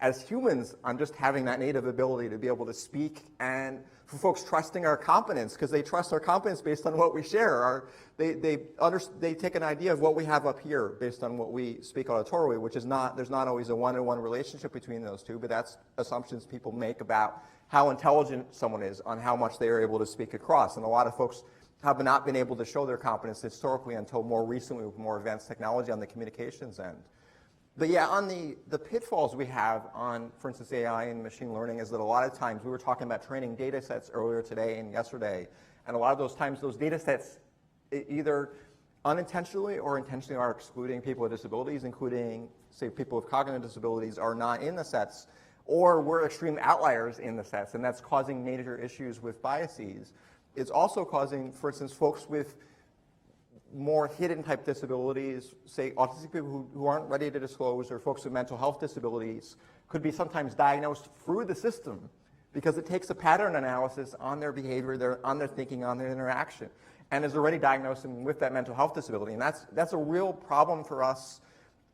as humans on just having that native ability to be able to speak, and for folks trusting our competence, because they trust our competence based on what we share. They take an idea of what we have up here based on what we speak auditorily, which is not, there's not always a one-to-one relationship between those two, but that's assumptions people make about how intelligent someone is on how much they are able to speak across. And a lot of folks have not been able to show their competence historically until more recently with more advanced technology on the communications end. But yeah, on the pitfalls we have on, for instance, AI and machine learning is that a lot of times, we were talking about training data sets earlier today and yesterday, and a lot of those times those data sets either unintentionally or intentionally are excluding people with disabilities, including, say, people with cognitive disabilities are not in the sets, or we're extreme outliers in the sets, and that's causing major issues with biases. It's also causing, for instance, folks with more hidden type disabilities, say autistic people who aren't ready to disclose, or folks with mental health disabilities, could be sometimes diagnosed through the system because it takes a pattern analysis on their behavior, on their thinking, on their interaction, and is already diagnosing with that mental health disability. And that's a real problem for us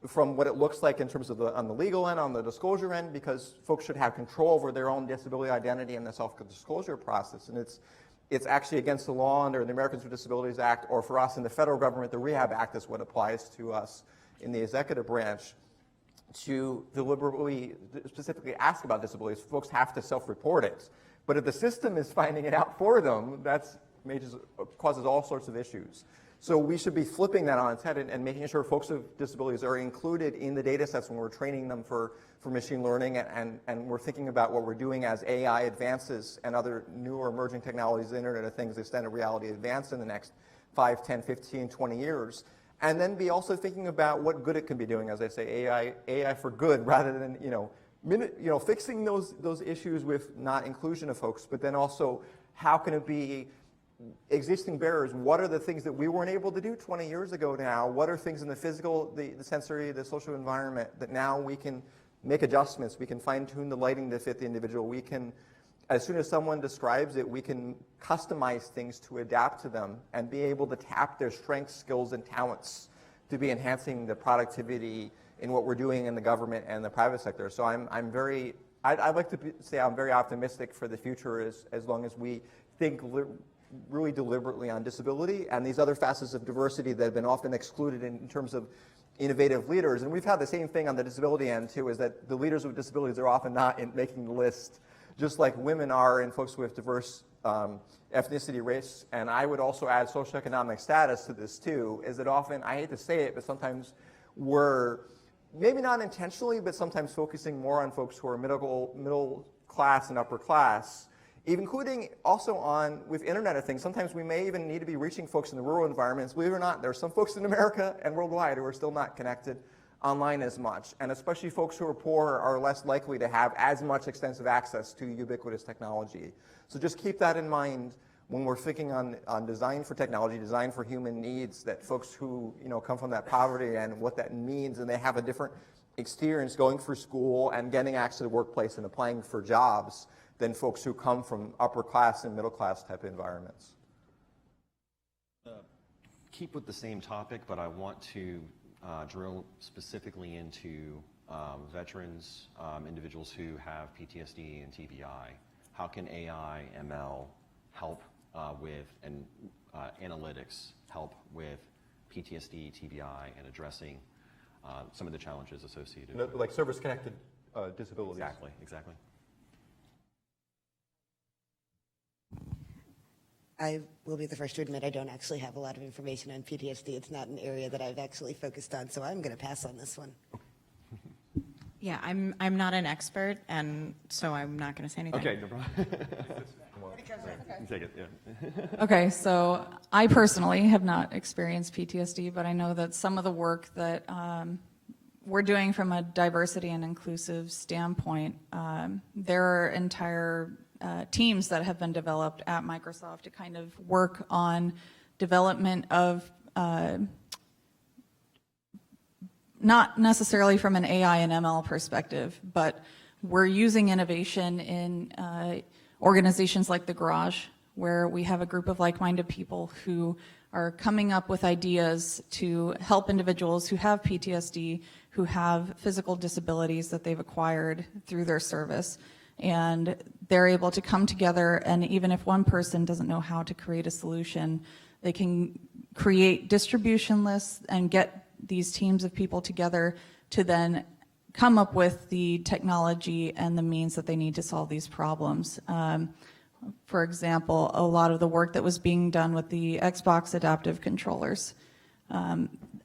from what it looks like in terms of on the legal end, on the disclosure end, because folks should have control over their own disability identity and the self-disclosure process. And it's actually against the law under the Americans with Disabilities Act, or for us in the federal government, the Rehab Act is what applies to us in the executive branch, to deliberately, specifically ask about disabilities. Folks have to self-report it. But if the system is finding it out for them, causes all sorts of issues. So we should be flipping that on its head and making sure folks with disabilities are included in the data sets when we're training them for machine learning, and we're thinking about what we're doing as AI advances and other newer emerging technologies, the Internet of Things, extended reality advance in the next 5, 10, 15, 20 years. And then be also thinking about what good it can be doing, as I say, AI for good, rather than fixing those issues with not inclusion of folks, but then also how can it be existing barriers? What are the things that we weren't able to do 20 years ago now? What are things in the physical, the sensory, the social environment that now we can make adjustments? We can fine-tune the lighting to fit the individual. We can, as soon as someone describes it, we can customize things to adapt to them and be able to tap their strengths, skills, and talents to be enhancing the productivity in what we're doing in the government and the private sector. So I'd like to say I'm very optimistic for the future as long as we think really deliberately on disability and these other facets of diversity that have been often excluded in terms of innovative leaders. And we've had the same thing on the disability end too, is that the leaders with disabilities are often not making the list, just like women are and folks with diverse ethnicity, race. And I would also add socioeconomic status to this too, is that often, I hate to say it, but sometimes we're, maybe not intentionally, but sometimes focusing more on folks who are middle class and upper class, including also with Internet of Things. Sometimes we may even need to be reaching folks in the rural environments. Believe it or not, there are some folks in America and worldwide who are still not connected online as much. And especially folks who are poor are less likely to have as much extensive access to ubiquitous technology. So just keep that in mind when we're thinking on design for technology, design for human needs, that folks who come from that poverty and what that means, and they have a different experience going through school and getting access to the workplace and applying for jobs than folks who come from upper class and middle class type environments. Keep with the same topic, but I want to drill specifically into veterans, individuals who have PTSD and TBI. How can AI, ML help with, and analytics help with PTSD, TBI, and addressing some of the challenges associated with like service-connected disabilities. Exactly. I will be the first to admit I don't actually have a lot of information on PTSD. It's not an area that I've actually focused on, so I'm going to pass on this one. Yeah, I'm not an expert, and so I'm not going to say anything. Okay, no problem. You take it, yeah. Okay, so I personally have not experienced PTSD, but I know that some of the work that we're doing from a diversity and inclusive standpoint, there are entire teams that have been developed at Microsoft to kind of work on development of, not necessarily from an AI and ML perspective, but we're using innovation in organizations like The Garage, where we have a group of like-minded people who are coming up with ideas to help individuals who have PTSD, who have physical disabilities that they've acquired through their service. And they're able to come together, and even if one person doesn't know how to create a solution, they can create distribution lists and get these teams of people together to then come up with the technology and the means that they need to solve these problems. For example, a lot of the work that was being done with the Xbox adaptive controllers.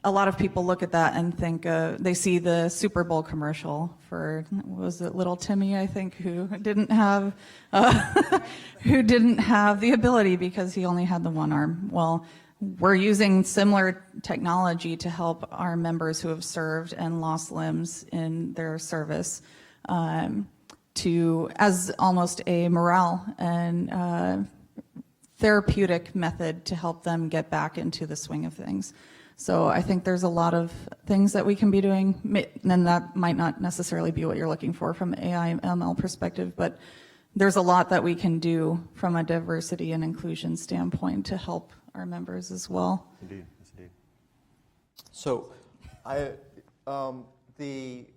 A lot of people look at that and think they see the Super Bowl commercial for, was it Little Timmy, I think, who didn't have the ability because he only had the one arm. Well, we're using similar technology to help our members who have served and lost limbs in their service as almost a morale and therapeutic method to help them get back into the swing of things. So I think there's a lot of things that we can be doing, and that might not necessarily be what you're looking for from an AI ML perspective, but there's a lot that we can do from a diversity and inclusion standpoint to help our members as well. Indeed, yes, indeed. So, on the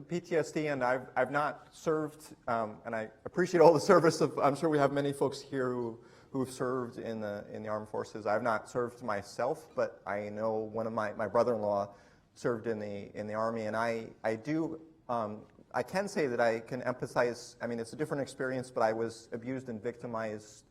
PTSD end, I've not served, and I appreciate all the service of. I'm sure we have many folks here who've served in the armed forces. I've not served myself, but I know one of my brother-in-law served in the Army, and I can say that I can empathize. I mean, it's a different experience, but I was abused and victimized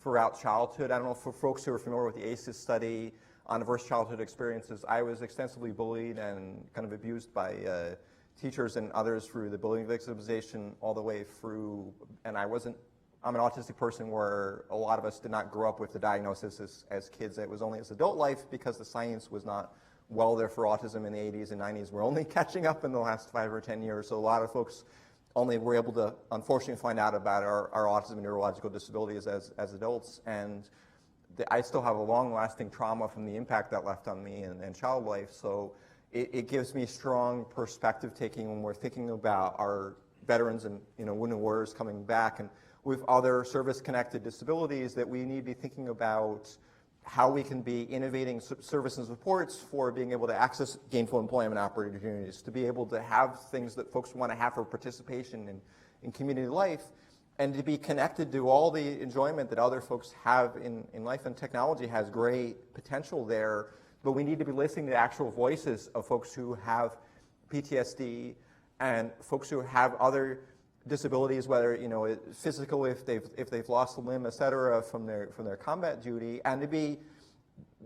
throughout childhood. I don't know, for folks who are familiar with the ACEs study on adverse childhood experiences, I was extensively bullied and kind of abused by teachers and others through the bullying victimization all the way through, and I'm an autistic person where a lot of us did not grow up with the diagnosis as kids. It was only as adult life because the science was not well there for autism in the 80s and 90s. We're only catching up in the last 5 or 10 years. So a lot of folks only were able to, unfortunately, find out about our autism and neurological disabilities as adults. And I still have a long-lasting trauma from the impact that left on me and child life. So it gives me strong perspective taking when we're thinking about our veterans and wounded warriors coming back. And with other service-connected disabilities, that we need to be thinking about how we can be innovating service and supports for being able to access gainful employment opportunities, to be able to have things that folks want to have for participation in community life, and to be connected to all the enjoyment that other folks have in life. And technology has great potential there, but we need to be listening to actual voices of folks who have PTSD and folks who have other disabilities, whether physical, if they've lost a limb, et cetera, from their combat duty, and to be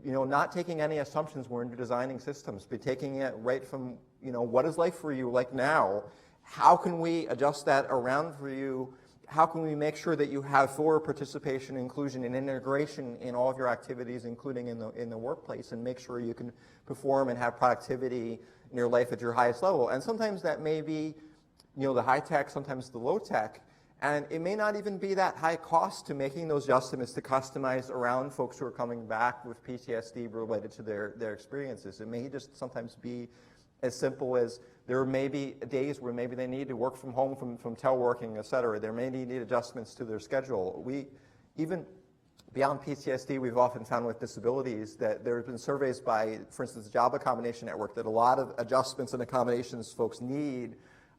not taking any assumptions when we're designing systems, but taking it right from what is life for you like now? How can we adjust that around for you? How can we make sure that you have full participation, inclusion, and integration in all of your activities, including in the workplace, and make sure you can perform and have productivity in your life at your highest level? And sometimes that may be the high tech, sometimes the low tech, and it may not even be that high cost to making those adjustments to customize around folks who are coming back with PTSD related to their experiences. It may just sometimes be as simple as there may be days where maybe they need to work from home, from teleworking, et cetera. There may need adjustments to their schedule. Even beyond PTSD, we've often found with disabilities that there have been surveys by, for instance, the Job Accommodation Network, that a lot of adjustments and accommodations folks need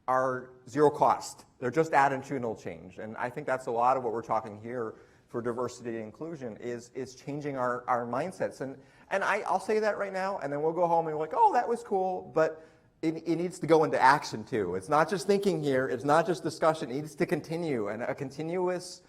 are zero cost. They're just attitudinal change. And I think that's a lot of what we're talking here for diversity and inclusion is changing our mindsets. And I'll say that right now, and then we'll go home and we're like, oh, that was cool, but it needs to go into action too. It's not just thinking here, it's not just discussion, it needs to continue, and a continuous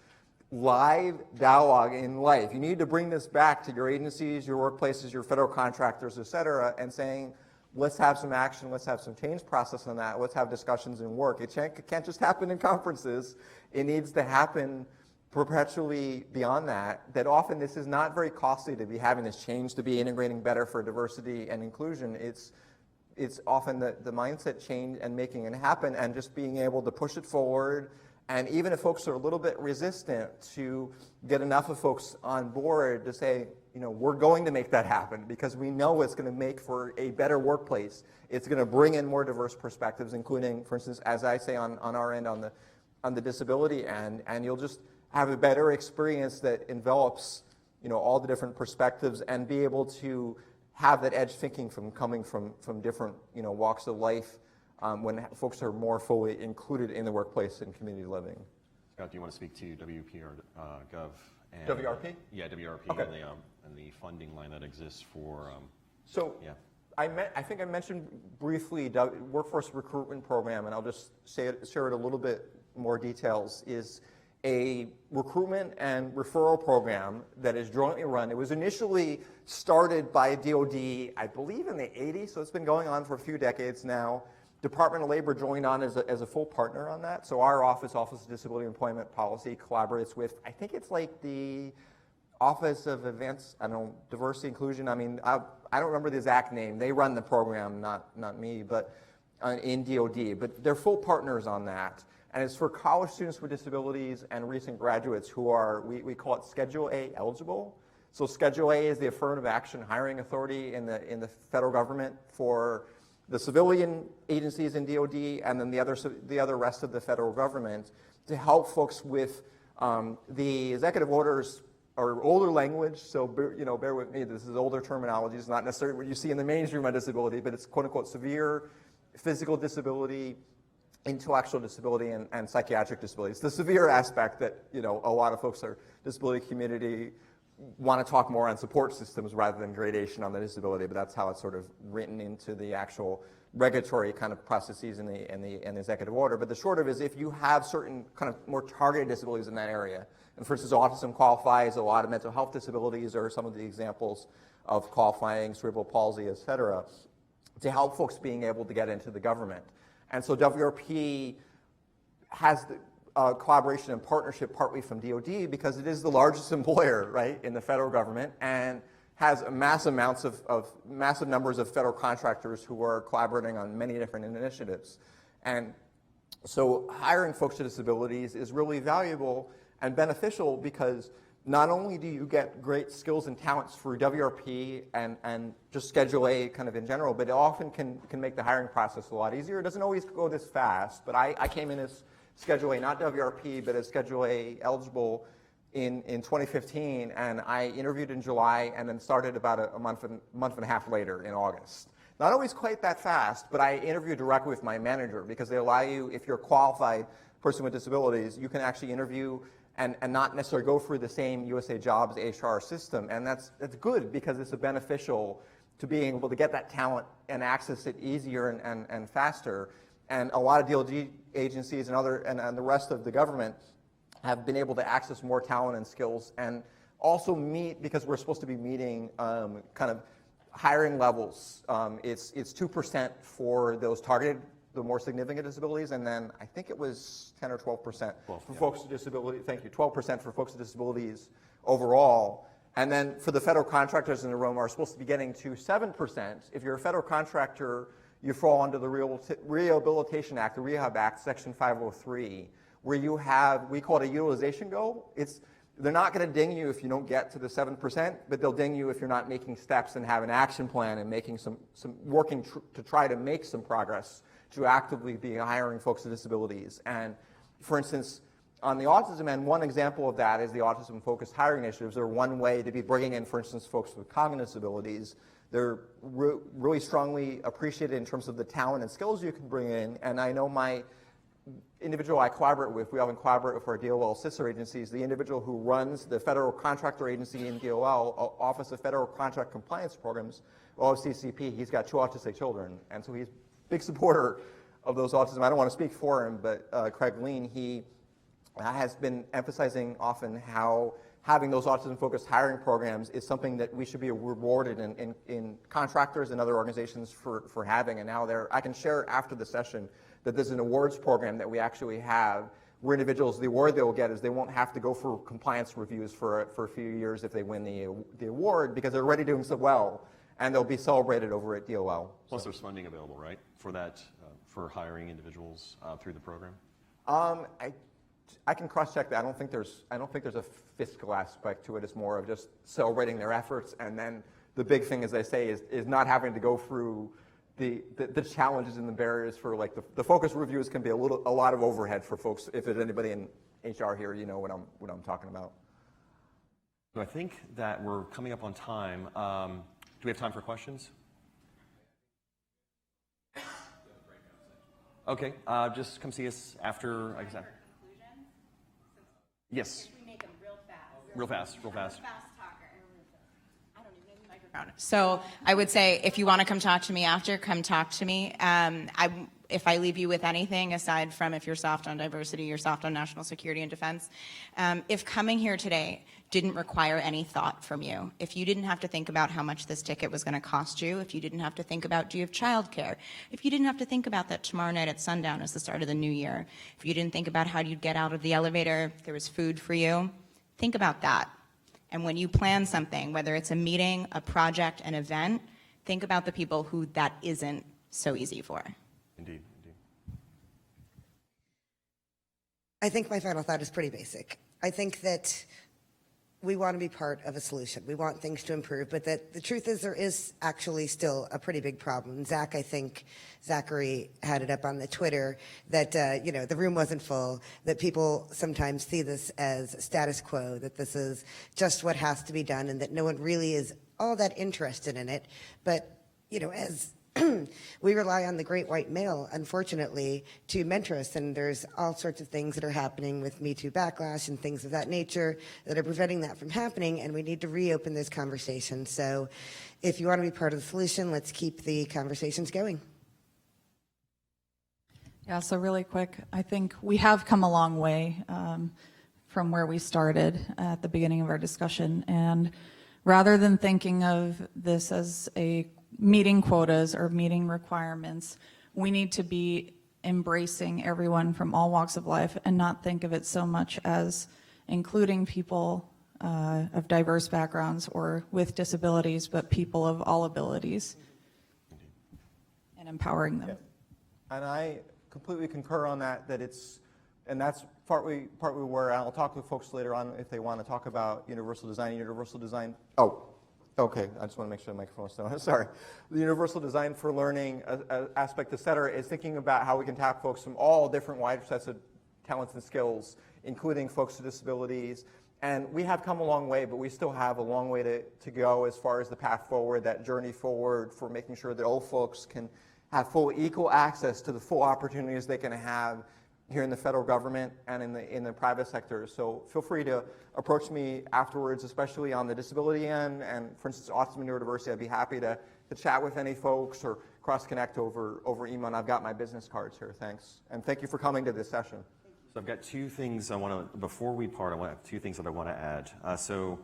live dialogue in life. You need to bring this back to your agencies, your workplaces, your federal contractors, et cetera, and saying, let's have some action, let's have some change process on that, let's have discussions in work. It can't just happen in conferences. It needs to happen perpetually beyond that, that often this is not very costly to be having this change, to be integrating better for diversity and inclusion. It's often the mindset change and making it happen and just being able to push it forward. And even if folks are a little bit resistant, to get enough of folks on board to say, we're going to make that happen because we know it's going to make for a better workplace. It's going to bring in more diverse perspectives, including, for instance, as I say on our end, on the disability end, and you'll just have a better experience that envelops, all the different perspectives, and be able to have that edge thinking coming from different, walks of life, when folks are more fully included in the workplace and community living. Scott, do you want to speak to WP or Gov? And, WRP? Yeah, WRP, okay. and the funding line that exists for. Yeah. I think I mentioned briefly workforce recruitment program, and I'll just share it a little bit more details. Is a recruitment and referral program that is jointly run. It was initially started by DoD, I believe in the 80s, so it's been going on for a few decades now. Department of Labor joined on as a full partner on that. So our Office of Disability Employment Policy, collaborates with, I think it's like the Office of Advanced, Diversity Inclusion. I mean, I don't remember the exact name. They run the program, not me, but in DoD. But they're full partners on that. And it's for college students with disabilities and recent graduates who are, we call it Schedule A eligible. So Schedule A is the affirmative action hiring authority in the federal government for the civilian agencies in DoD and then the other rest of the federal government to help folks with the executive orders or older language. So bear with me, this is older terminology. It's not necessarily what you see in the mainstream on disability, but it's quote unquote severe physical disability, intellectual disability, and psychiatric disability. It's the severe aspect that a lot of folks in our disability community want to talk more on support systems rather than gradation on the disability, but that's how it's sort of written into the actual regulatory kind of processes in the executive order. But the short of it is if you have certain kind of more targeted disabilities in that area, and for instance, autism qualifies, a lot of mental health disabilities are some of the examples of qualifying, cerebral palsy, et cetera, to help folks being able to get into the government. And so WRP has the collaboration and partnership partly from DoD because it is the largest employer, right, in the federal government and has massive numbers of federal contractors who are collaborating on many different initiatives. And so hiring folks with disabilities is really valuable and beneficial because not only do you get great skills and talents for WRP and just Schedule A kind of in general, but it often can make the hiring process a lot easier. It doesn't always go this fast, but I came in as Schedule A, not WRP, but as Schedule A eligible in 2015, and I interviewed in July and then started about a month and a half later in August. Not always quite that fast, but I interviewed directly with my manager because they allow you, if you're a qualified person with disabilities, you can actually interview and not necessarily go through the same USA Jobs HR system. And that's good because it's beneficial to being able to get that talent and access it easier and faster. And a lot of DoD agencies and the rest of the government have been able to access more talent and skills and also meet, because we're supposed to be meeting kind of hiring levels. It's 2% for those targeted, the more significant disabilities, and then I think it was 10 or 12% for folks with disabilities. Thank you, 12% for folks with disabilities overall. And then for the federal contractors in the room are supposed to be getting to 7%. If you're a federal contractor, you fall under the Rehabilitation Act, the Rehab Act, Section 503, where you have, we call it a utilization goal. They're not going to ding you if you don't get to the 7%, but they'll ding you if you're not making steps and have an action plan and making working to try to make some progress to actively be hiring folks with disabilities. And for instance, on the autism end, one example of that is the autism-focused hiring initiatives. They're one way to be bringing in, for instance, folks with cognitive disabilities. They're really strongly appreciated in terms of the talent and skills you can bring in. And I know my individual I collaborate with, we often collaborate with our DOL sister agencies, the individual who runs the federal contractor agency in DOL, Office of Federal Contract Compliance Programs, OFCCP, he's got 2 autistic children. And so he's a big supporter of those autism. I don't want to speak for him, but Craig Lean, he has been emphasizing often how having those autism-focused hiring programs is something that we should be rewarded in contractors and other organizations for having. And now I can share after the session that there's an awards program that we actually have where individuals, the award they will get is they won't have to go for compliance reviews for a few years if they win the award because they're already doing so well, and they'll be celebrated over at DOL. Plus there's funding available, right, for that, for hiring individuals through the program? I can cross-check that. I don't think there's a fiscal aspect to it. It's more of just celebrating their efforts, and then the big thing, as I say, is not having to go through the challenges and the barriers for like the focus reviews can be a lot of overhead for folks. If there's anybody in HR here, you know what I'm talking about. So I think that we're coming up on time. Do we have time for questions? Okay, just come see us after. Yes. We make them real fast. Real fast, real fast. Fast talker. I don't even have the microphone. So I would say if you want to come talk to me after, come talk to me. if I leave you with anything, aside from if you're soft on diversity, you're soft on national security and defense, if coming here today didn't require any thought from you, if you didn't have to think about how much this ticket was going to cost you, if you didn't have to think about, do you have childcare, if you didn't have to think about that tomorrow night at sundown is the start of the new year, if you didn't think about how you'd get out of the elevator, if there was food for you, think about that. And when you plan something, whether it's a meeting, a project, an event, think about the people who that isn't so easy for. Indeed. I think my final thought is pretty basic. I think that we want to be part of a solution. We want things to improve, but that the truth is there is actually still a pretty big problem. Zachary had it up on the Twitter that, the room wasn't full, that people sometimes see this as status quo, that this is just what has to be done and that no one really is all that interested in it. But, as we rely on the great white male, unfortunately, to mentor us, and there's all sorts of things that are happening with Me Too backlash and things of that nature that are preventing that from happening, and we need to reopen those conversations. So if you want to be part of the solution, let's keep the conversations going. Yeah, so really quick, I think we have come a long way from where we started at the beginning of our discussion, and rather than thinking of this as a meeting quotas or meeting requirements, we need to be embracing everyone from all walks of life and not think of it so much as including people of diverse backgrounds or with disabilities, but people of all abilities and empowering them. Yeah. And I completely concur on that, and that's partly where I'll talk to folks later on if they want to talk about universal design. Oh, okay, I just want to make sure the microphone is still, sorry. The universal design for learning aspect, et cetera, is thinking about how we can tap folks from all different wide sets of talents and skills, including folks with disabilities. And we have come a long way, but we still have a long way to go as far as the path forward, that journey forward for making sure that all folks can have full equal access to the full opportunities they can have here in the federal government and in the private sector. So feel free to approach me afterwards, especially on the disability end, and for instance, autism and neurodiversity. I'd be happy to chat with any folks or cross-connect over email, and I've got my business cards here, thanks. And thank you for coming to this session. So I've got two things I want to, before we part, I have two things that I want to add. So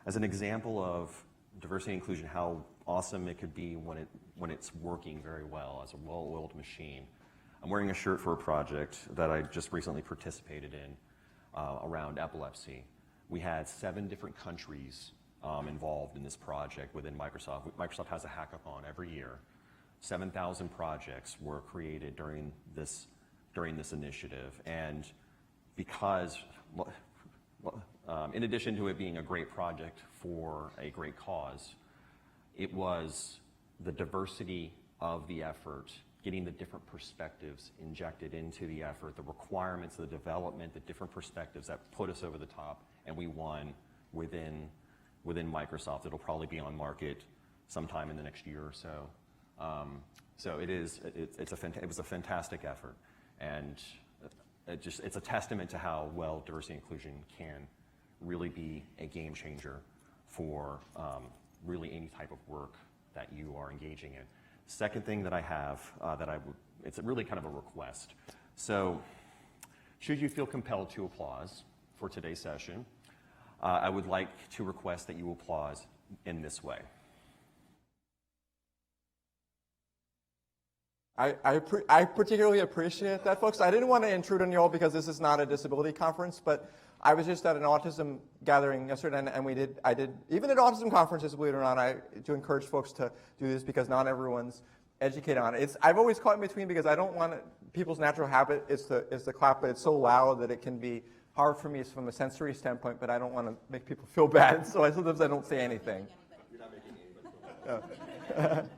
as an example of diversity and inclusion, how awesome it could be when it's working very well as a well-oiled machine. I'm wearing a shirt for a project that I just recently participated in around epilepsy. We had 7 different countries involved in this project within Microsoft. Microsoft has a hackathon every year. 7,000 projects were created during this initiative, and because, in addition to it being a great project for a great cause, it was the diversity of the effort, getting the different perspectives injected into the effort, the requirements, the development, the different perspectives that put us over the top, and we won within Microsoft. It'll probably be on market sometime in the next year or so. So it was a fantastic effort, and it's a testament to how well diversity and inclusion can really be a game changer for really any type of work that you are engaging in. Second thing that I have it's really kind of a request. So should you feel compelled to applause for today's session, I would like to request that you applause in this way. I particularly appreciate that, folks. I didn't want to intrude on you all because this is not a disability conference, but I was just at an autism gathering yesterday, and I did, even at autism conferences, believe it or not, I do encourage folks to do this because not everyone's educated on it. I've always caught in between because I don't want people's natural habit is to clap, but it's so loud that it can be hard for me from a sensory standpoint, but I don't want to make people feel bad, so sometimes I don't say anything. You're not making anybody feel bad.